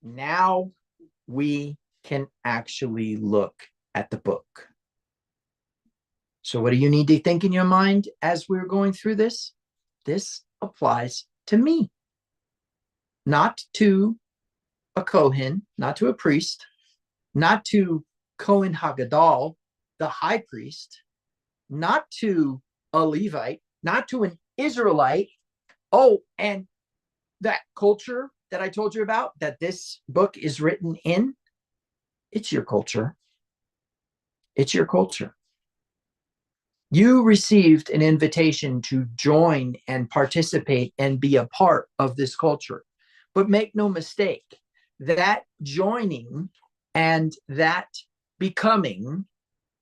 Now we can actually look at the book. So what do you need to think in your mind as we're going through this? This applies to me, not to a Kohen, not to a priest, not to Kohen Hagadol, the high priest, not to a Levite, not to an Israelite. Oh, and that culture that I told you about, that this book is written in, it's your culture. It's your culture. You received an invitation to join and participate and be a part of this culture. But make no mistake, that joining and that becoming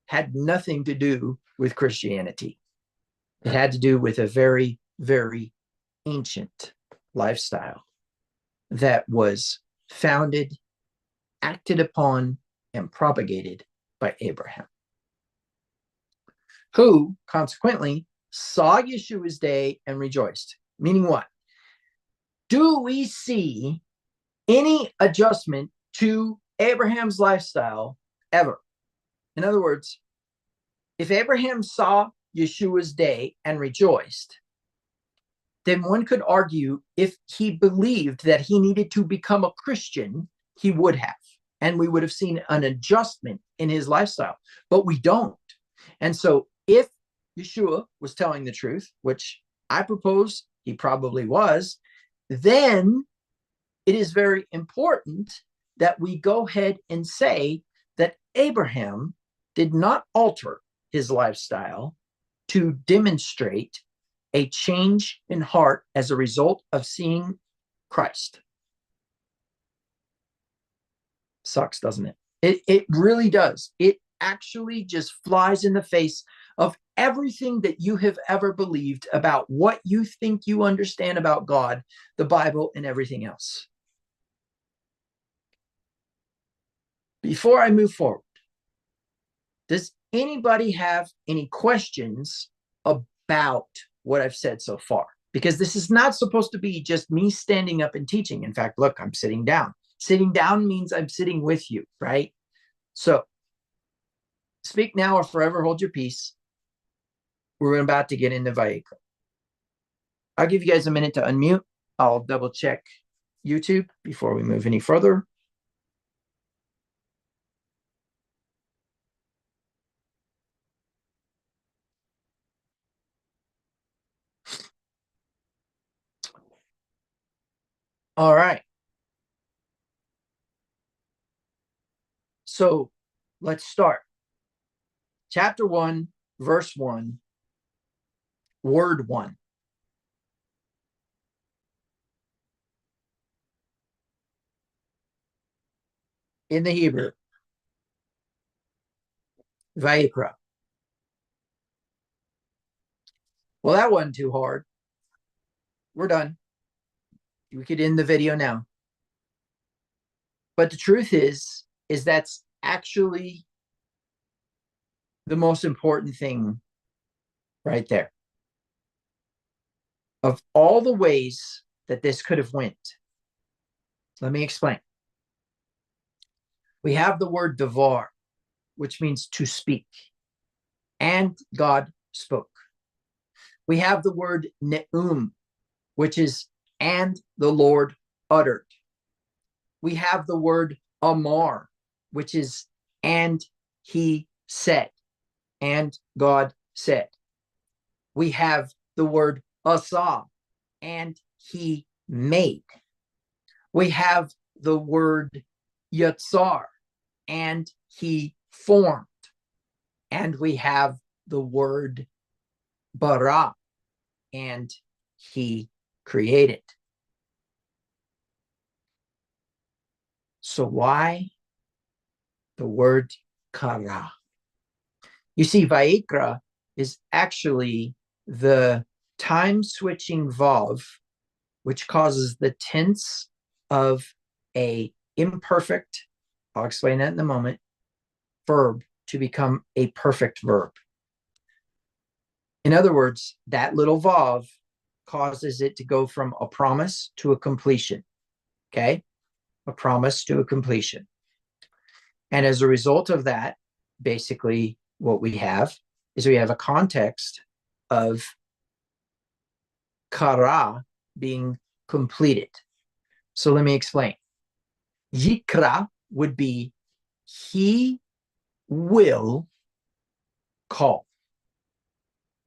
had nothing to do with Christianity. It had to do with a very, very ancient lifestyle that was founded, acted upon, and propagated by Abraham, who consequently saw Yeshua's day and rejoiced. Meaning what? Do we see any adjustment to Abraham's lifestyle ever? In other words, if Abraham saw Yeshua's day and rejoiced, then one could argue if he believed that he needed to become a Christian, he would have. And we would have seen an adjustment in his lifestyle. But we don't. And so if Yeshua was telling the truth, which I propose he probably was, then it is very important that we go ahead and say that Abraham did not alter his lifestyle to demonstrate a change in heart as a result of seeing Christ. Sucks, doesn't it? It really does. It actually just flies in the face of everything that you have ever believed about what you think you understand about God, the Bible, and everything else. Before I move forward, does anybody have any questions about what I've said so far? Because this is not supposed to be just me standing up and teaching. In fact, look, I'm sitting down. Sitting down means I'm sitting with you, right? So speak now or forever hold your peace. We're about to get into Vayikra. I'll give you guys a minute to unmute. I'll double check YouTube before we move any further. All right. So let's start. Chapter 1, verse 1, word 1. In the Hebrew, Vayikra. Well, that wasn't too hard. We're done. We could end the video now. But the truth is that's actually the most important thing right there. Of all the ways that this could have went, let me explain. We have the word devar, which means to speak, and God spoke. We have the word ne'um, which is and the Lord uttered. We have the word amar, which is and he said, and God said. We have the word asa, and he made. We have the word yatsar, and he formed. And we have the word bara, and he created. So why the word kara? You see, Vayikra is actually the time-switching vav, which causes the tense of a imperfect, I'll explain that in a moment, verb to become a perfect verb. In other words, that little vav causes it to go from a promise to a completion. Okay? A promise to a completion. And as a result of that, basically what we have is we have a context of kara being completed. So let me explain. Yikra would be he will call.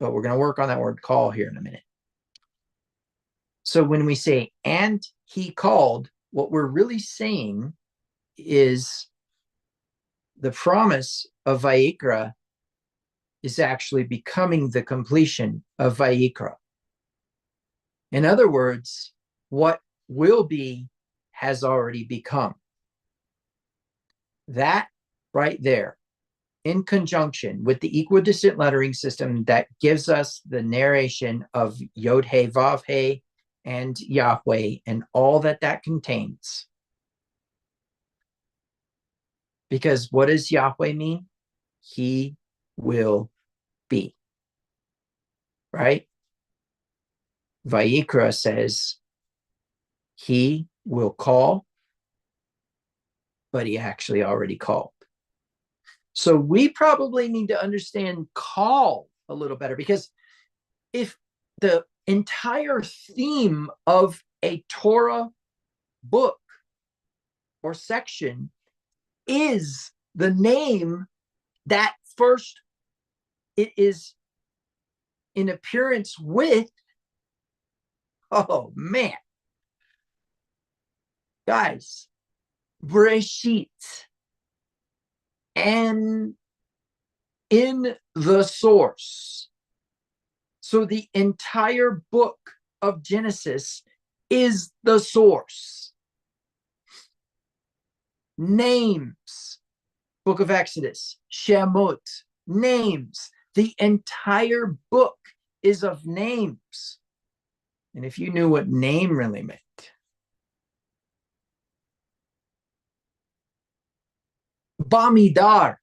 But we're going to work on that word call here in a minute. So when we say, and he called, what we're really saying is the promise of Vayikra is actually becoming the completion of Vayikra. In other words, what will be has already become. That right there, in conjunction with the equidistant lettering system that gives us the narration of Yod He Vav He and Yahweh and all that that contains. Because what does Yahweh mean? He will be. Right? Vayikra says he will call, but he actually already called. So we probably need to understand call a little better, because if the entire theme of a Torah book or section is the name that first it is in appearance with, oh man, guys, Breshit, and in the source. So the entire book of Genesis is the source. Names, book of Exodus, Shemot, names. The entire book is of names. And if you knew what name really meant, Bamidar,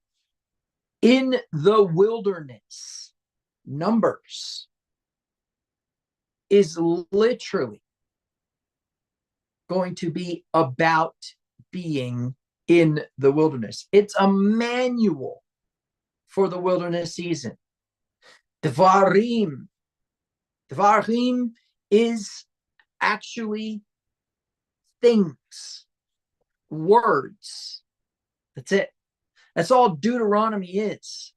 in the wilderness, Numbers is literally going to be about being in the wilderness. It's a manual for the wilderness season. Dvarim is actually things, words. That's it. That's all Deuteronomy is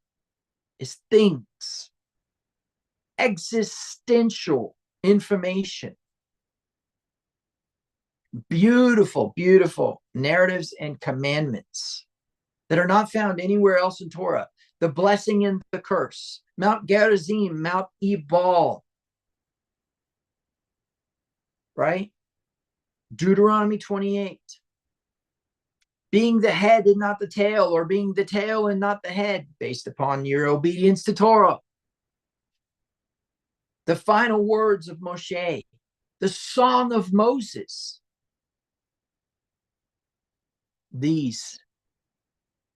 things, existential information. Beautiful, beautiful narratives and commandments that are not found anywhere else in Torah. The blessing and the curse, Mount Gerizim, Mount Ebal, right? Deuteronomy 28. Being the head and not the tail, or being the tail and not the head, based upon your obedience to Torah. The final words of Moshe, the Song of Moses. These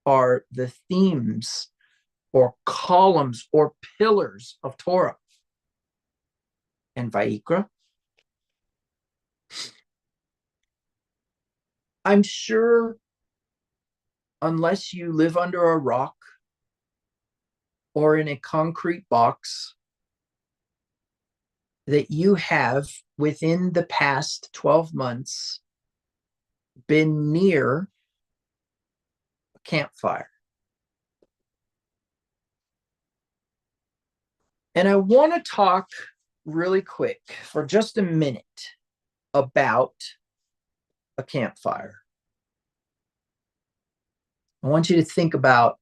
are the themes or columns or pillars of Torah. And Vayikra, I'm sure, unless you live under a rock or in a concrete box, that you have, within the past 12 months, been near a campfire. And I want to talk really quick for just a minute about a campfire. I want you to think about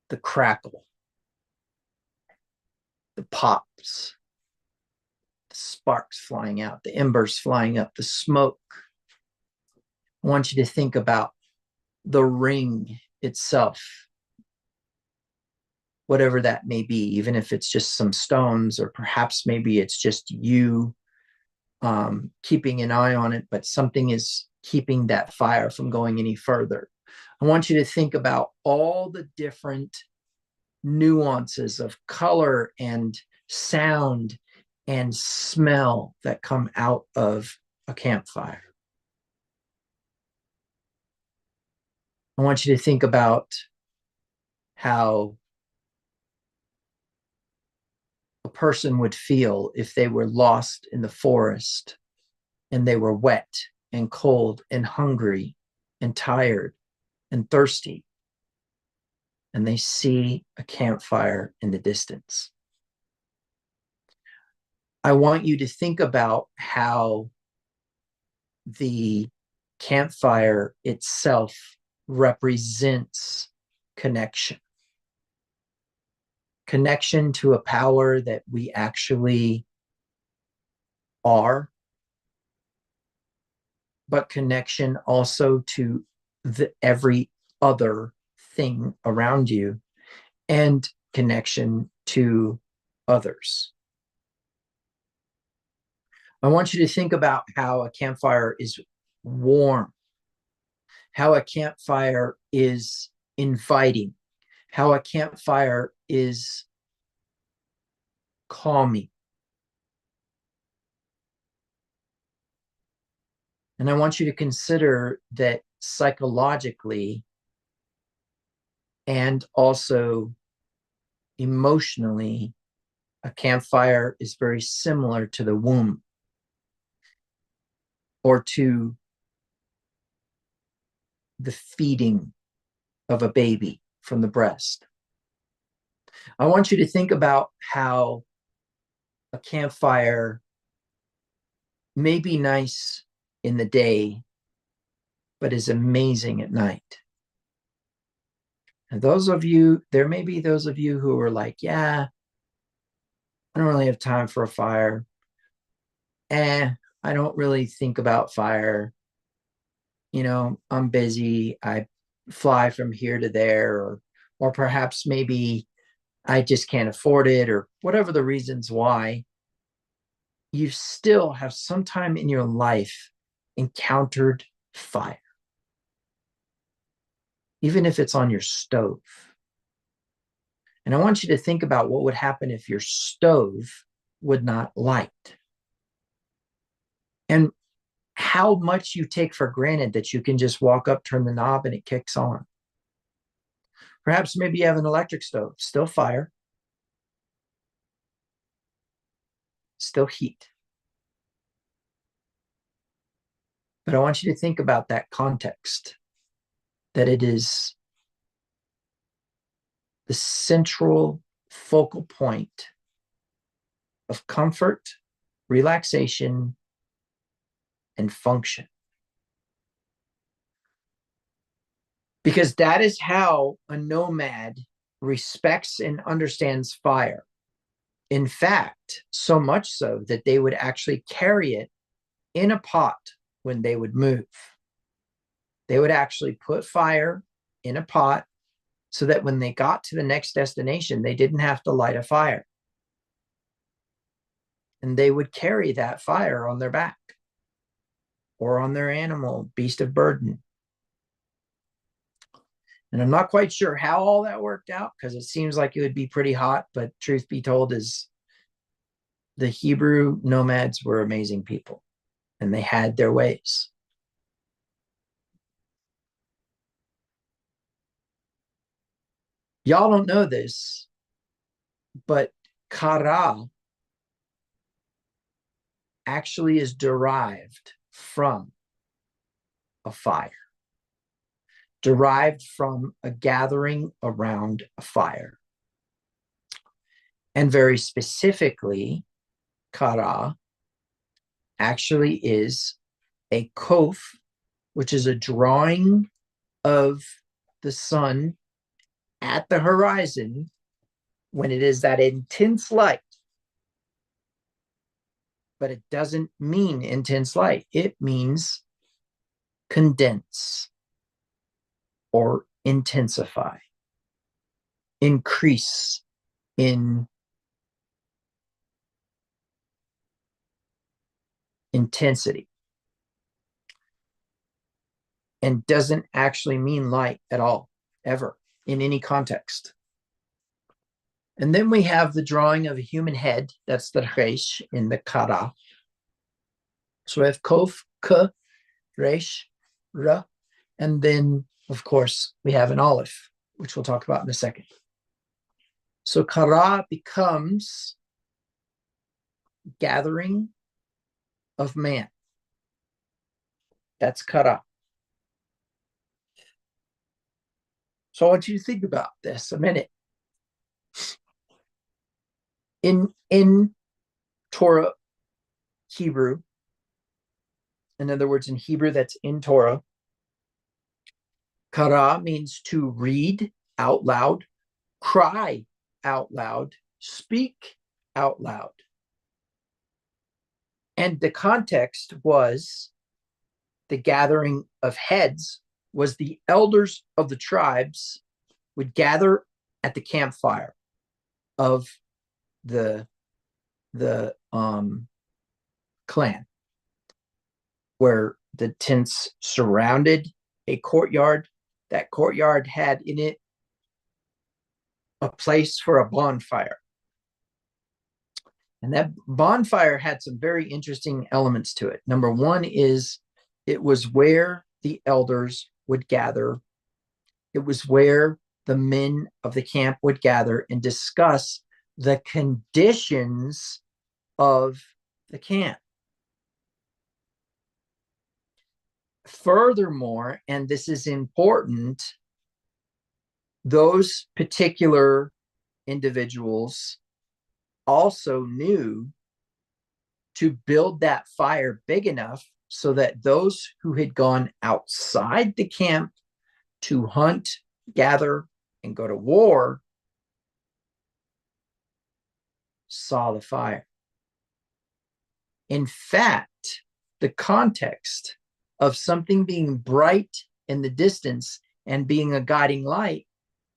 the crackle, the pops, the sparks flying out, the embers flying up, the smoke. I want you to think about the ring itself, whatever that may be, even if it's just some stones, or perhaps maybe it's just you keeping an eye on it, but something is keeping that fire from going any further. I want you to think about all the different nuances of color and sound and smell that come out of a campfire. I want you to think about how a person would feel if they were lost in the forest and they were wet and cold and hungry and tired and thirsty, and they see a campfire in the distance. I want you to think about how the campfire itself represents connection. Connection to a power that we actually are, but connection also to every other thing around you, and connection to others. I want you to think about how a campfire is warm, how a campfire is inviting, how a campfire is calming. And I want you to consider that psychologically and also emotionally, a campfire is very similar to the womb, or to the feeding of a baby from the breast. I want you to think about how a campfire may be nice in the day, but is amazing at night. And there may be those of you who are like, yeah, I don't really have time for a fire. I don't really think about fire. I'm busy. I fly from here to there, or perhaps maybe I just can't afford it, or whatever the reasons why. You still have sometime in your life encountered fire, even if it's on your stove. And I want you to think about what would happen if your stove would not light, and how much you take for granted that you can just walk up, turn the knob, and it kicks on. Perhaps maybe you have an electric stove, still fire, still heat. But I want you to think about that context, that it is the central focal point of comfort, relaxation, and function. Because that is how a nomad respects and understands fire. In fact, so much so that they would actually carry it in a pot when they would move. They would actually put fire in a pot so that when they got to the next destination, they didn't have to light a fire. And they would carry that fire on their back or on their animal, beast of burden. And I'm not quite sure how all that worked out, because it seems like it would be pretty hot, but truth be told is the Hebrew nomads were amazing people, and they had their ways. Y'all don't know this, but kara actually is derived from a fire, derived from a gathering around a fire. And very specifically, kara actually is a kof, which is a drawing of the sun at the horizon, when it is that intense light, but it doesn't mean intense light. It means condense or intensify, increase in intensity, and doesn't actually mean light at all, ever, in any context. And then we have the drawing of a human head. That's the resh in the kara. So we have kof, k, resh, ra, and then, of course, we have an aleph, which we'll talk about in a second. So kara becomes gathering of man. That's kara. So I want you to think about this a minute. In Torah Hebrew, in other words, in Hebrew that's in Torah, kara means to read out loud, cry out loud, speak out loud. And the context was the gathering of heads, was the elders of the tribes would gather at the campfire of the clan, where the tents surrounded a courtyard. That courtyard had in it a place for a bonfire. And that bonfire had some very interesting elements to it. Number one is it was where the elders would gather. It was where the men of the camp would gather and discuss the conditions of the camp. Furthermore, and this is important, those particular individuals also knew to build that fire big enough so that those who had gone outside the camp to hunt, gather, and go to war saw the fire. In fact, the context of something being bright in the distance and being a guiding light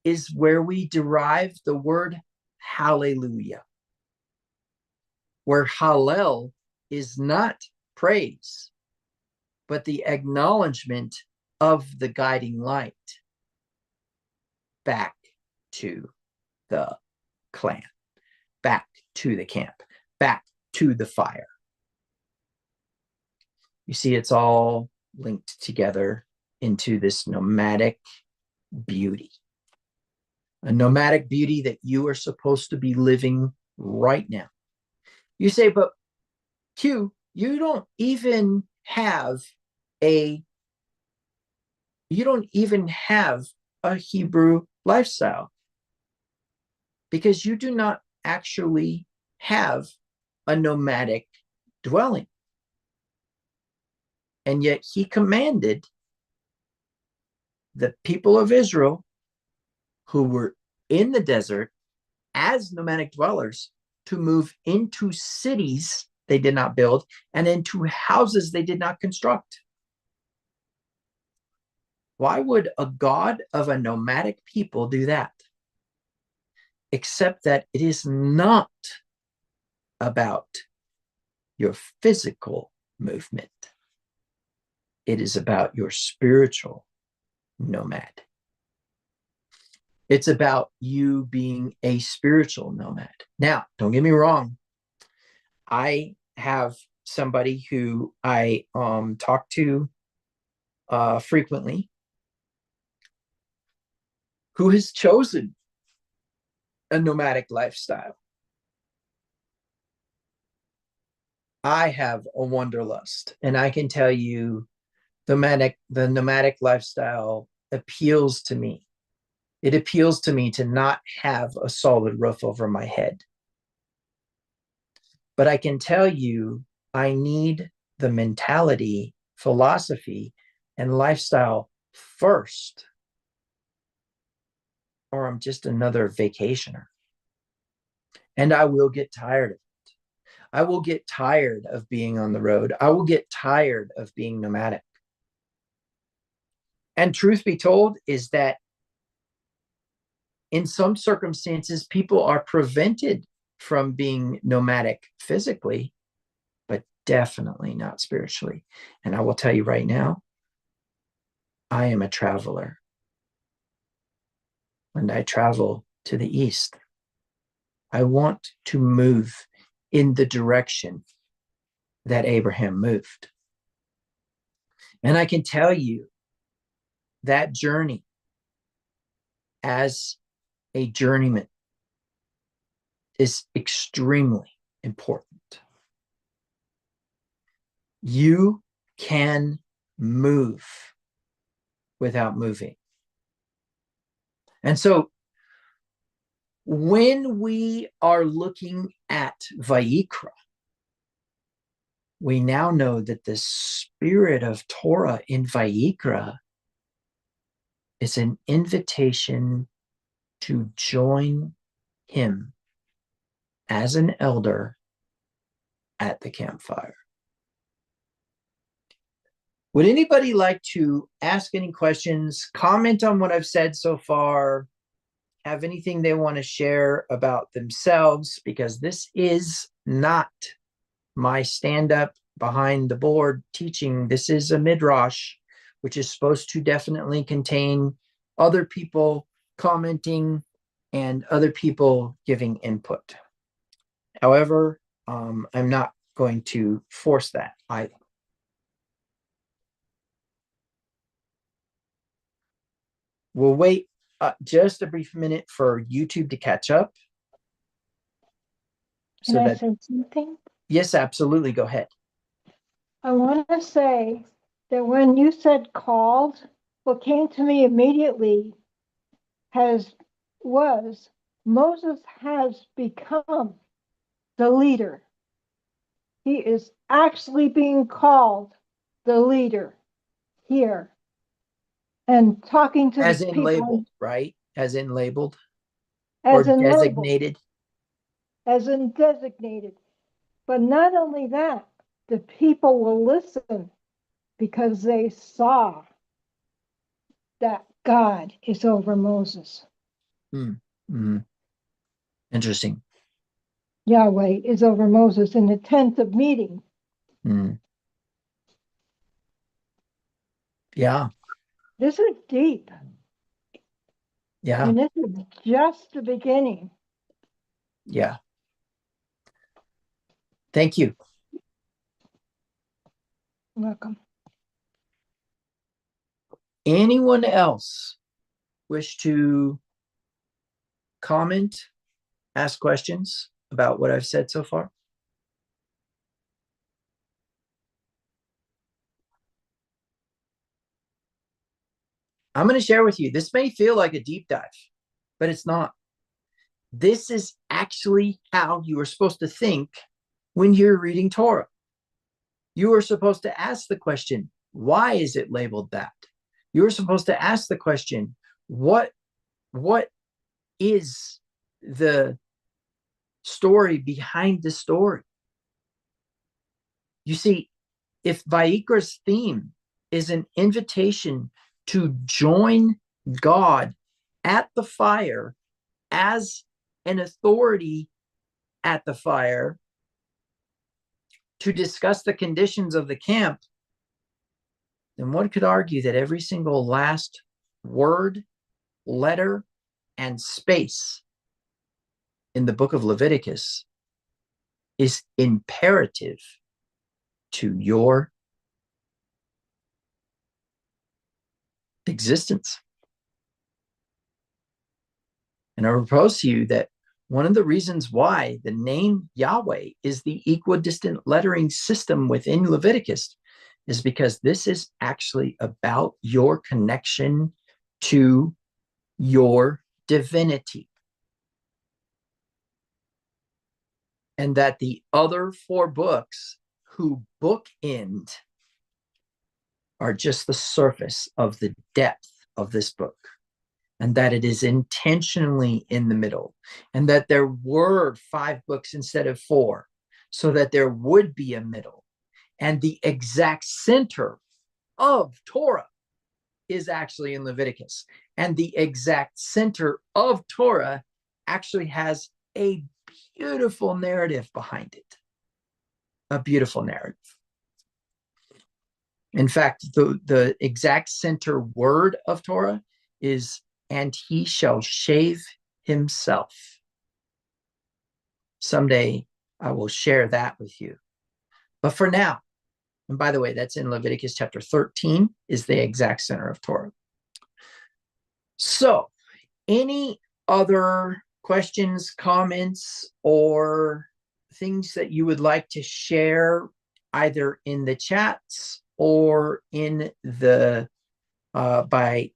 is where we derive the word hallelujah, where hallel is not praise, but the acknowledgement of the guiding light back to the clan, back to the camp, back to the fire. You see, it's all linked together into this nomadic beauty, a nomadic beauty that you are supposed to be living right now. You say, but Q, you don't even have a Hebrew lifestyle, because you do not actually have a nomadic dwelling. And yet he commanded the people of Israel who were in the desert as nomadic dwellers to move into cities they did not build and into houses they did not construct. Why would a God of a nomadic people do that? Except that it is not about your physical movement. It is about your spiritual nomad. It's about you being a spiritual nomad. Now, don't get me wrong. I have somebody who I talk to frequently who has chosen a nomadic lifestyle. I have a wanderlust, and I can tell you the nomadic lifestyle appeals to me. It appeals to me to not have a solid roof over my head. But I can tell you, I need the mentality, philosophy, and lifestyle first, or I'm just another vacationer. And I will get tired of it. I will get tired of being on the road. I will get tired of being nomadic. And truth be told is that in some circumstances, people are prevented from being nomadic physically, but definitely not spiritually. And I will tell you right now, I am a traveler. When I travel to the east, I want to move in the direction that Abraham moved. And I can tell you that journey as a journeyman is extremely important. You can move without moving. And so when we are looking at Vayikra, we now know that the spirit of Torah in Vayikra is an invitation to join him as an elder at the campfire. Would anybody like to ask any questions, comment on what I've said so far, have anything they want to share about themselves? Because this is not my stand-up behind the board teaching. This is a Midrash, which is supposed to definitely contain other people commenting and other people giving input. However, I'm not going to force that either. We'll wait just a brief minute for YouTube to catch up. Can I say something? Yes, absolutely. Go ahead. I want to say that when you said called, what came to me immediately was Moses has become the leader. He is actually being called the leader here and talking to As the in people. labeled, right? As in labeled As or in designated. Labeled, as in designated. But not only that, the people will listen because they saw that God is over Moses. Mm-hmm. Interesting. Yahweh is over Moses in the tent of meeting. Mm. Yeah. This is deep. Yeah. And this is just the beginning. Yeah. Thank you. Welcome. Anyone else wish to comment, ask questions about what I've said so far? I'm going to share with you. This may feel like a deep dive, but it's not. This is actually how you are supposed to think when you're reading Torah. You are supposed to ask the question, why is it labeled that? You're supposed to ask the question, what is the story behind the story? You see, if Vayikra's theme is an invitation to join God at the fire as an authority at the fire to discuss the conditions of the camp, then one could argue that every single last word, letter, and space in the book of Leviticus is imperative to your existence. And I propose to you that one of the reasons why the name Yahweh is the equidistant lettering system within Leviticus is because this is actually about your connection to your divinity. And that the other four books who bookend are just the surface of the depth of this book, and that it is intentionally in the middle, and that there were 5 books instead of 4, so that there would be a middle. And the exact center of Torah is actually in Leviticus. And the exact center of Torah actually has a beautiful narrative behind it. A beautiful narrative. In fact, the exact center word of Torah is, and he shall shave himself. Someday I will share that with you. But for now, and by the way, that's in Leviticus chapter 13, is the exact center of Torah. So, any other questions, comments, or things that you would like to share either in the chats or in the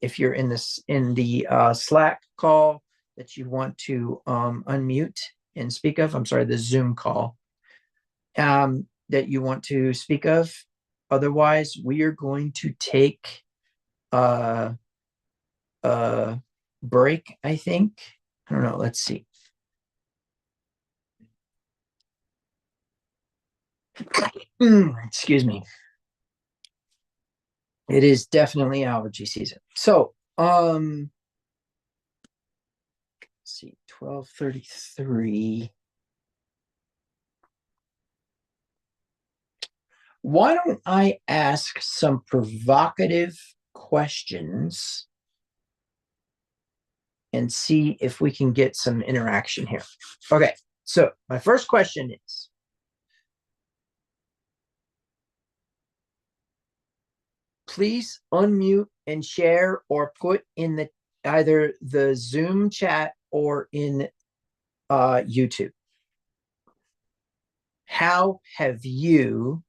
if you're in the Slack call that you want to unmute and speak of? I'm sorry, the Zoom call that you want to speak of. Otherwise, we are going to take a break, I think. I don't know. Let's see. Excuse me. It is definitely allergy season. So, let's see, 12:33. Why don't I ask some provocative questions and see if we can get some interaction here? Okay, so my first question is, please unmute and share or put in the either the Zoom chat or in YouTube. How have you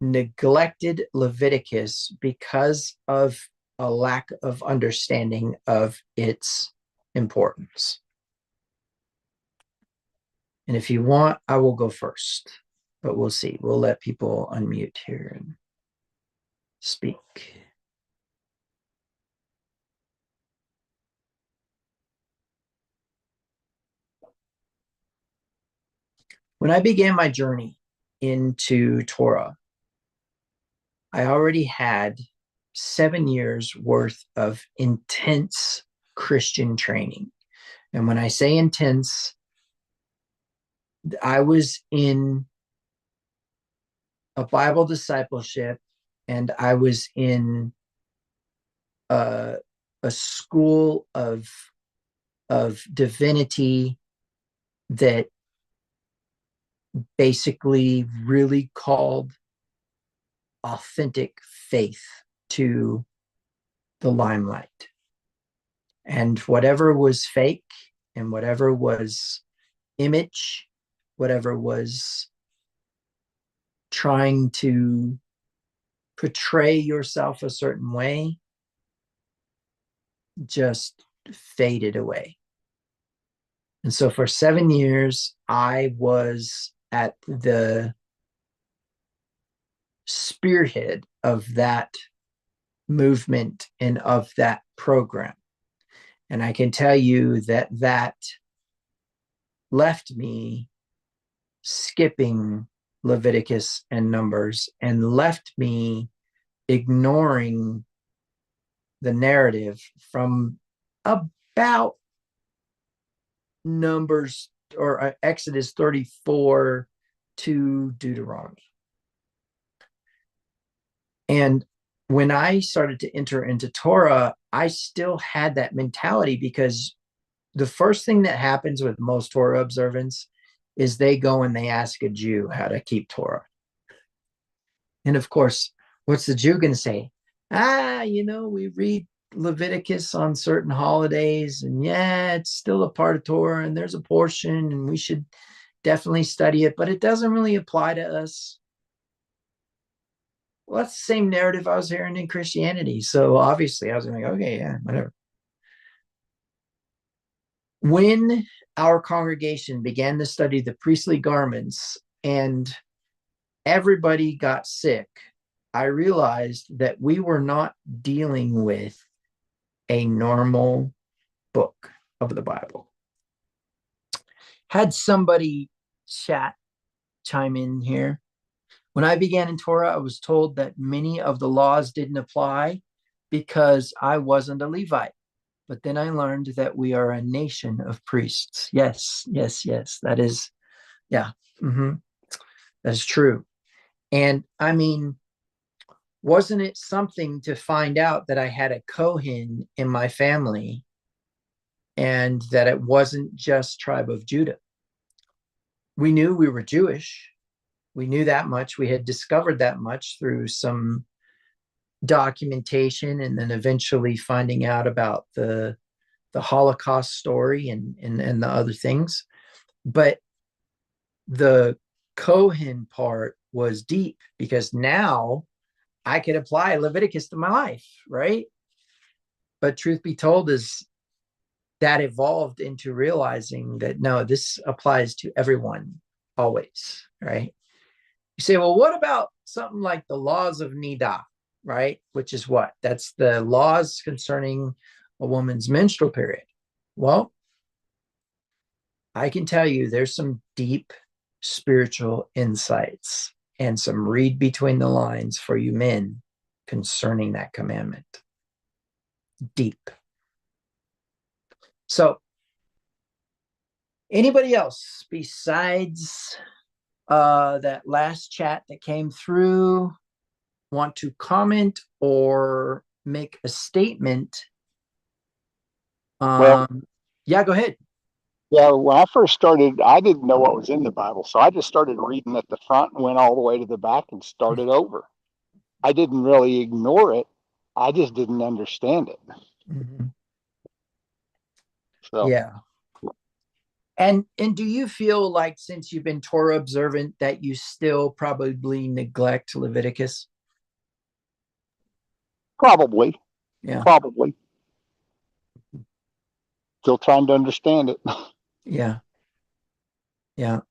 neglected Leviticus because of a lack of understanding of its importance? And if you want, I will go first, but we'll see. We'll let people unmute here and speak. When I began my journey into Torah, I already had 7 years worth of intense Christian training. And when I say intense, I was in a Bible discipleship, and I was in a school of divinity that basically really called authentic faith to the limelight. And whatever was fake and whatever was image, whatever was trying to portray yourself a certain way, just faded away. And so for 7 years, I was at the spearhead of that movement and of that program. And I can tell you that that left me skipping Leviticus and Numbers and left me ignoring the narrative from about Numbers or Exodus 34 to Deuteronomy. And when I started to enter into Torah, I still had that mentality, because the first thing that happens with most Torah observants is they go and they ask a Jew how to keep Torah. And of course, what's the Jew going to say? We read Leviticus on certain holidays, and yeah, it's still a part of Torah, and there's a portion, and we should definitely study it, but it doesn't really apply to us. Well, that's the same narrative I was hearing in Christianity. So obviously I was like, okay, yeah, whatever. When our congregation began to study the priestly garments and everybody got sick, I realized that we were not dealing with a normal book of the Bible. Had somebody chime in here. When I began in Torah, I was told that many of the laws didn't apply because I wasn't a Levite. But then I learned that we are a nation of priests. Yes, yes, yes. That is, yeah, that is true. And I mean, wasn't it something to find out that I had a Kohen in my family and that it wasn't just tribe of Judah? We knew we were Jewish. We knew that much. We had discovered that much through some documentation and then eventually finding out about the Holocaust story and the other things. But the Kohen part was deep because now I could apply Leviticus to my life, right? But truth be told, is that evolved into realizing that no, this applies to everyone always, right? You say, well, what about something like the laws of Nida, right? Which is what? That's the laws concerning a woman's menstrual period. Well, I can tell you there's some deep spiritual insights and some read between the lines for you men concerning that commandment. Deep. So, anybody else besides that last chat that came through want to comment or make a statement? Well, Yeah, go ahead. yeah, when I first started, I didn't know what was in the Bible. So I just started reading at the front and went all the way to the back and started over. I didn't really ignore it. I just didn't understand it. Mhm. So Yeah. And do you feel like since you've been Torah observant that you still probably neglect Leviticus? probably, Yeah. probably still trying to understand it. Yeah. Yeah.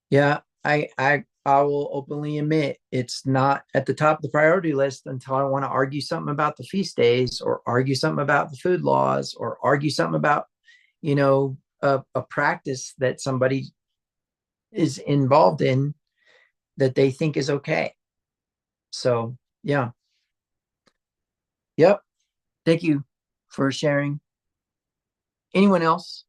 Yeah. I will openly admit it's not at the top of the priority list until I want to argue something about the feast days or argue something about the food laws or argue something about, a practice that somebody is involved in that they think is okay. So yeah. Yep. Thank you for sharing. Anyone else?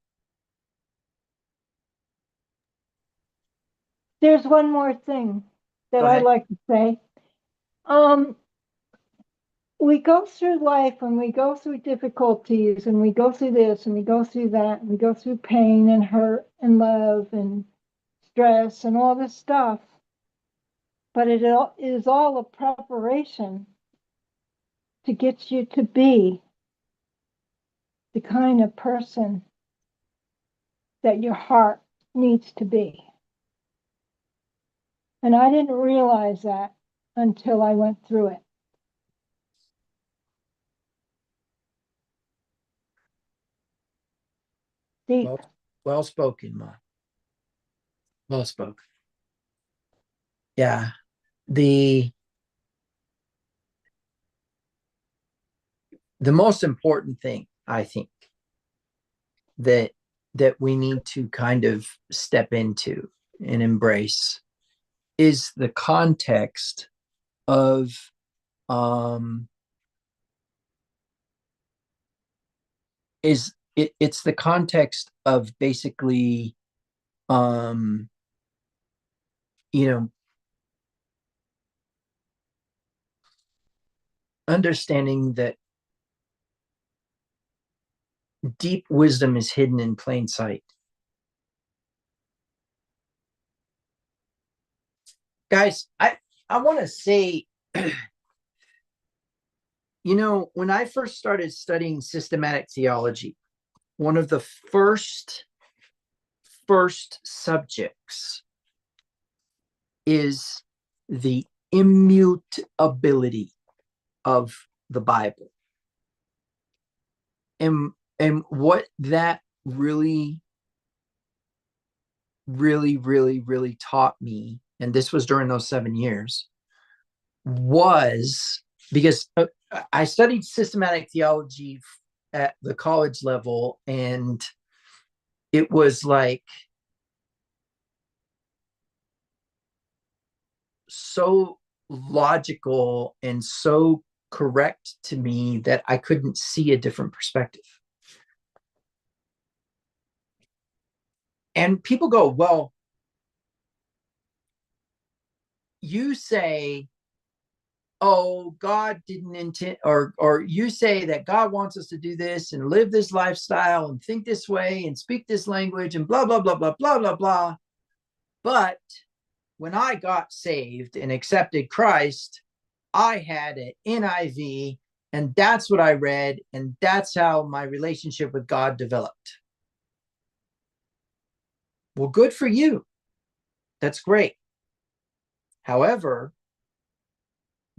There's one more thing that Go I'd ahead. like to say. Um, we go through life and we go through difficulties and we go through this and we go through that and we go through pain and hurt and love and stress and all this stuff. But it is all a preparation to get you to be the kind of person that your heart needs to be. And I didn't realize that until I went through it. Deep. Well spoken, Ma. Well spoken. Yeah. The the most important thing, I think, that we need to kind of step into and embrace is the context of um it's the context of basically um you know understanding that deep wisdom is hidden in plain sight. Guys, I want to say, when I first started studying systematic theology, one of the first subjects is the immutability of the Bible. And what that really really really really taught me, and this was during those 7 years, was because I studied systematic theology at the college level, and it was like so logical and so correct to me that I couldn't see a different perspective. And people go, well, you say, oh, God didn't intend, or you say that God wants us to do this and live this lifestyle and think this way and speak this language and blah, blah, blah, blah, blah, blah, blah. But when I got saved and accepted Christ, I had an NIV, and that's what I read, and that's how my relationship with God developed. Well, good for you. That's great. However,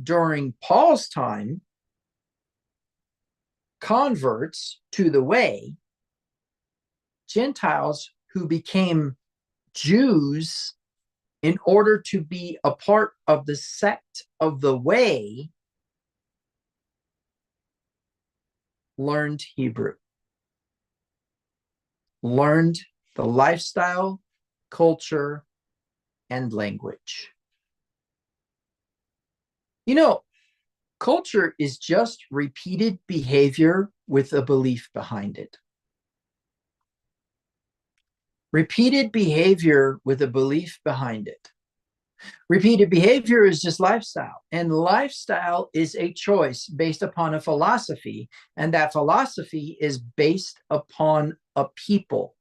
during Paul's time, converts to the way, Gentiles who became Jews in order to be a part of the sect of the way, learned Hebrew, learned the lifestyle, culture, and language. You know, culture is just repeated behavior with a belief behind it. Repeated behavior with a belief behind it. Repeated behavior is just lifestyle, and lifestyle is a choice based upon a philosophy, and that philosophy is based upon a people,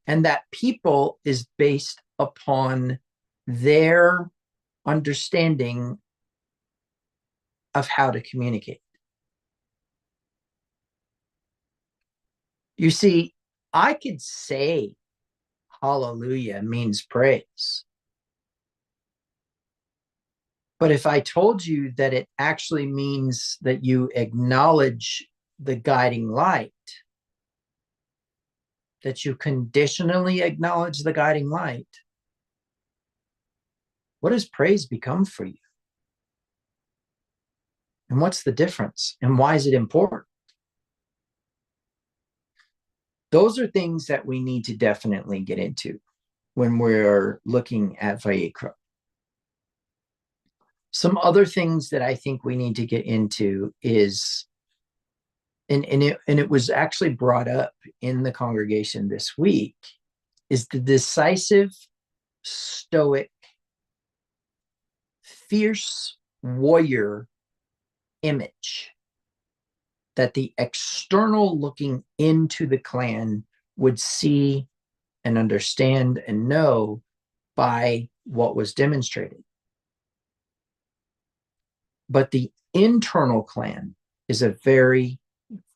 and that people is based upon their understanding of how to communicate. You see, I could say hallelujah means praise. But if I told you that it actually means that you acknowledge the guiding light, that you conditionally acknowledge the guiding light, what does praise become for you? And what's the difference? And why is it important? Those are things that we need to definitely get into when we're looking at Vayikra. Some other things that I think we need to get into is, and it was actually brought up in the congregation this week, is the decisive, stoic, fierce warrior image that the external looking into the clan would see and understand and know by what was demonstrated. But the internal clan is a very,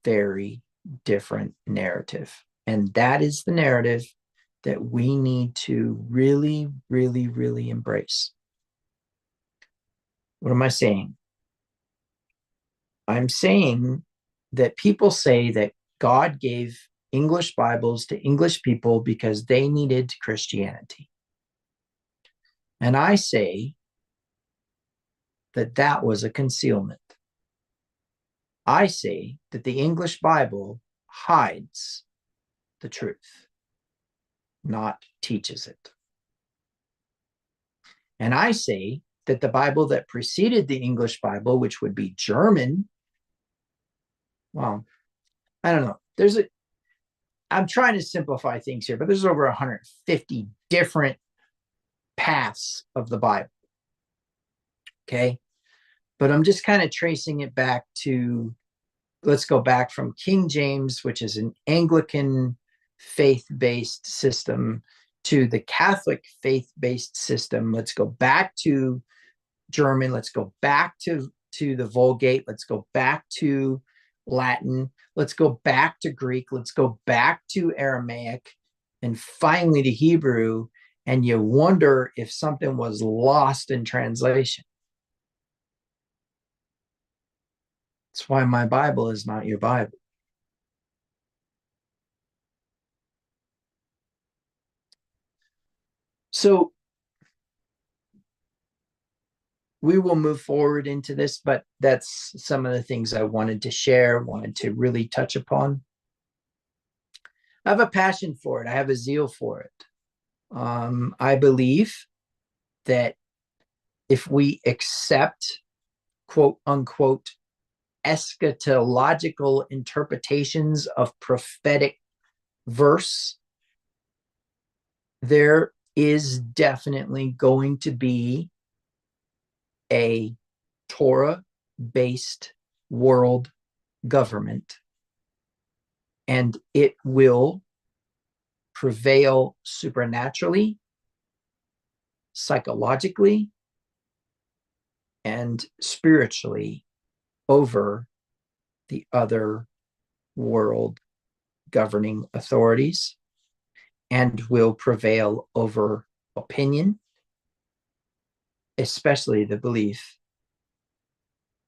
very different narrative. And that is the narrative that we need to really, really, really embrace. What am I saying? I'm saying that people say that God gave English Bibles to English people because they needed Christianity. And I say that that was a concealment. I say that the English Bible hides the truth, not teaches it. And I say that the Bible that preceded the English Bible, which would be German, well, I don't know. I'm trying to simplify things here, but there's over 150 different paths of the Bible. Okay. But I'm just kind of tracing it back to, let's go back from King James, which is an Anglican faith-based system, to the Catholic faith-based system. Let's go back to German. Let's go back to the Vulgate. Let's go back to Latin. Let's go back to Greek. Let's go back to Aramaic, and finally to Hebrew. And you wonder if something was lost in translation. That's why my Bible is not your Bible. So we will move forward into this, but that's some of the things I wanted to share, wanted to really touch upon. I have a passion for it. I have a zeal for it. I believe that if we accept, quote unquote, eschatological interpretations of prophetic verse, there is definitely going to be a Torah-based world government, and it will prevail supernaturally, psychologically, and spiritually over the other world governing authorities, and will prevail over opinion, especially the belief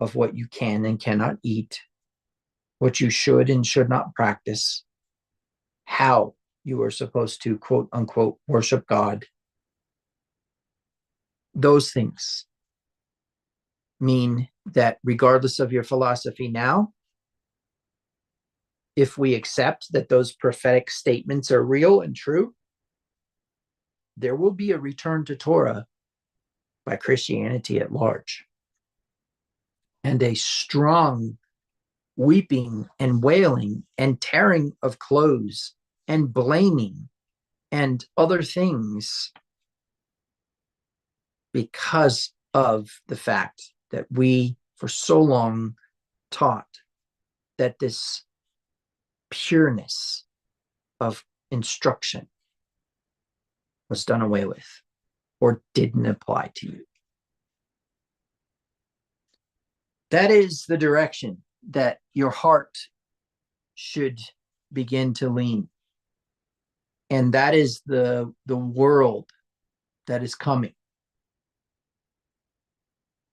of what you can and cannot eat, what you should and should not practice, how you are supposed to, quote unquote, worship God. Those things mean that regardless of your philosophy now, if we accept that those prophetic statements are real and true, there will be a return to Torah by Christianity at large, and a strong weeping and wailing and tearing of clothes and blaming and other things, because of the fact that we for so long taught that this pureness of instruction was done away with or didn't apply to you. That is the direction that your heart should begin to lean. And that is the world that is coming.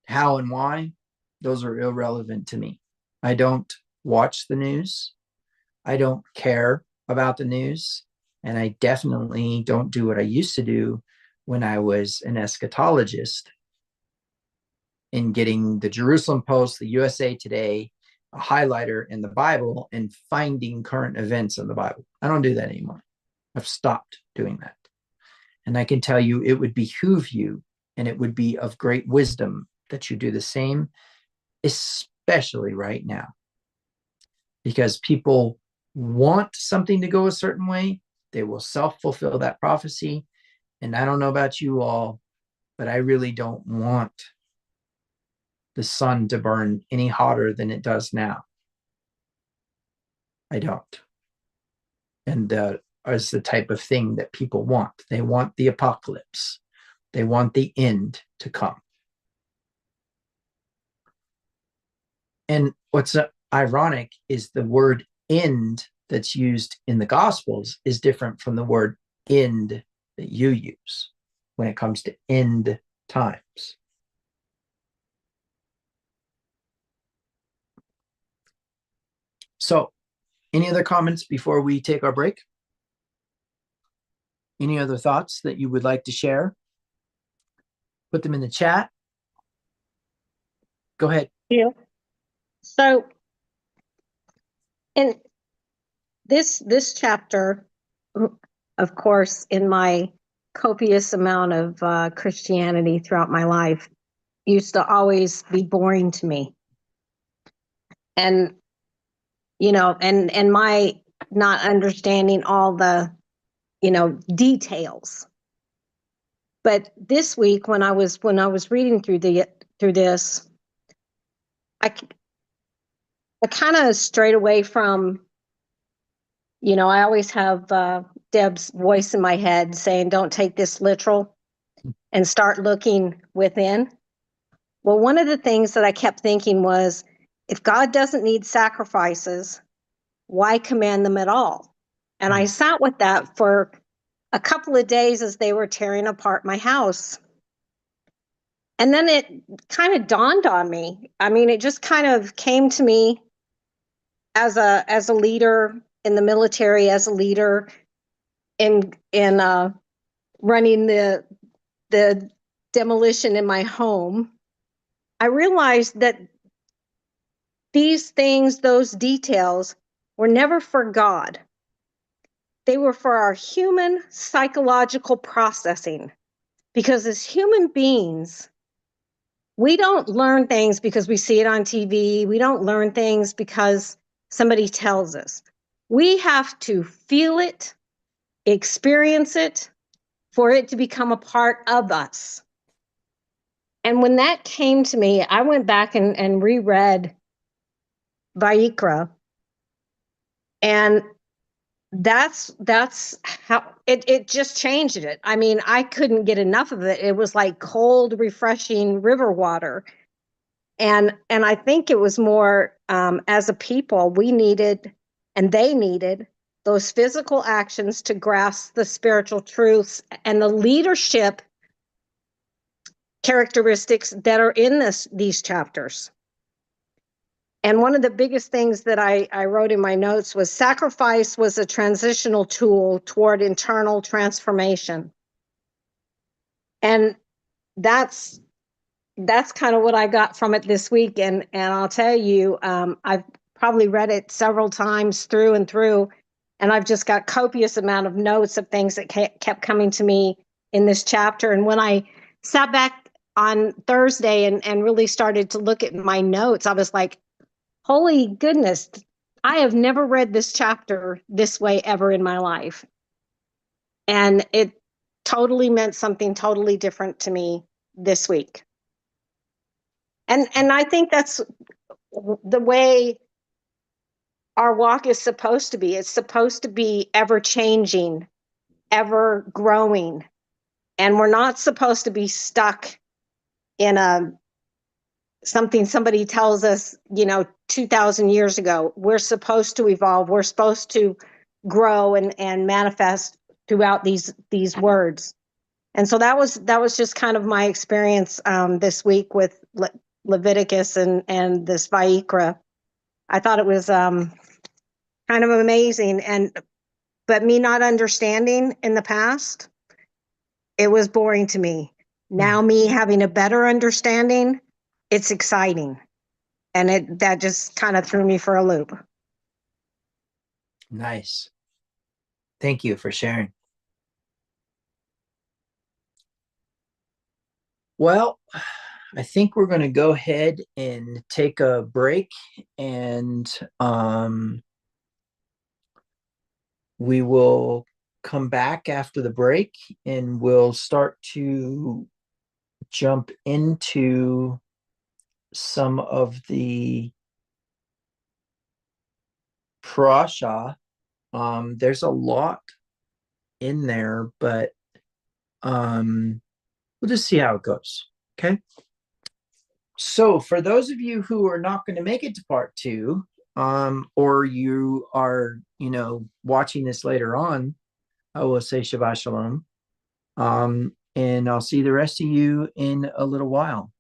How and why, those are irrelevant to me. I don't watch the news. I don't care about the news. And I definitely don't do what I used to do when I was an eschatologist, in getting the Jerusalem Post, the USA Today, a highlighter in the Bible, and finding current events in the Bible. I don't do that anymore. I've stopped doing that. And I can tell you, it would behoove you, and it would be of great wisdom that you do the same, especially right now. Because people want something to go a certain way, they will self-fulfill that prophecy. And I don't know about you all, but I really don't want the sun to burn any hotter than it does now. I don't. And is the type of thing that people want. They want the apocalypse. They want the end to come. And what's ironic is the word end that's used in the Gospels is different from the word end that you use when it comes to end times. So, any other comments before we take our break? Any other thoughts that you would like to share? Put them in the chat. Go ahead. Yeah. So in this chapter, of course, in my copious amount of Christianity throughout my life, used to always be boring to me. And and my not understanding all the details. But this week, when I was reading through this, I kind of strayed away from, I always have Deb's voice in my head saying, don't take this literal and start looking within. Well, one of the things that I kept thinking was, if God doesn't need sacrifices, why command them at all? And I sat with that for a couple of days as they were tearing apart my house. And then it kind of dawned on me. I mean, it just kind of came to me as a leader in the military, as a leader in running the demolition in my home, I realized that these things, those details, were never for God. They were for our human psychological processing. Because as human beings, we don't learn things because we see it on TV. We don't learn things because somebody tells us. We have to feel it, experience it, for it to become a part of us. And when that came to me, I went back and reread Vayikra. And that's how it just changed it. I mean, I couldn't get enough of it. It was like cold, refreshing river water. And I think it was more, as a people, we needed, and they needed, those physical actions to grasp the spiritual truths and the leadership characteristics that are in these chapters. And one of the biggest things that I wrote in my notes was sacrifice was a transitional tool toward internal transformation. And that's kind of what I got from it this week. And I'll tell you, I've probably read it several times through and through, and I've just got copious amount of notes of things that kept coming to me in this chapter. And when I sat back on Thursday and really started to look at my notes, I was like, holy goodness, I have never read this chapter this way ever in my life. And it totally meant something totally different to me this week. And I think that's the way our walk is supposed to be. It's supposed to be ever changing, ever growing. And we're not supposed to be stuck in something somebody tells us, 2,000 years ago. We're supposed to evolve. We're supposed to grow and manifest throughout these words. And so that was just kind of my experience this week with Leviticus and this Vayikra. I thought it was kind of amazing. But me not understanding in the past, it was boring to me. Now me having a better understanding, it's exciting. And that just kind of threw me for a loop. Nice. Thank you for sharing. Well, I think we're going to go ahead and take a break, and we will come back after the break and we'll start to jump into some of the parasha. There's a lot in there, but we'll just see how it goes. Okay. So for those of you who are not going to make it to part 2, or you are, watching this later on, I will say Shabbat Shalom. And I'll see the rest of you in a little while.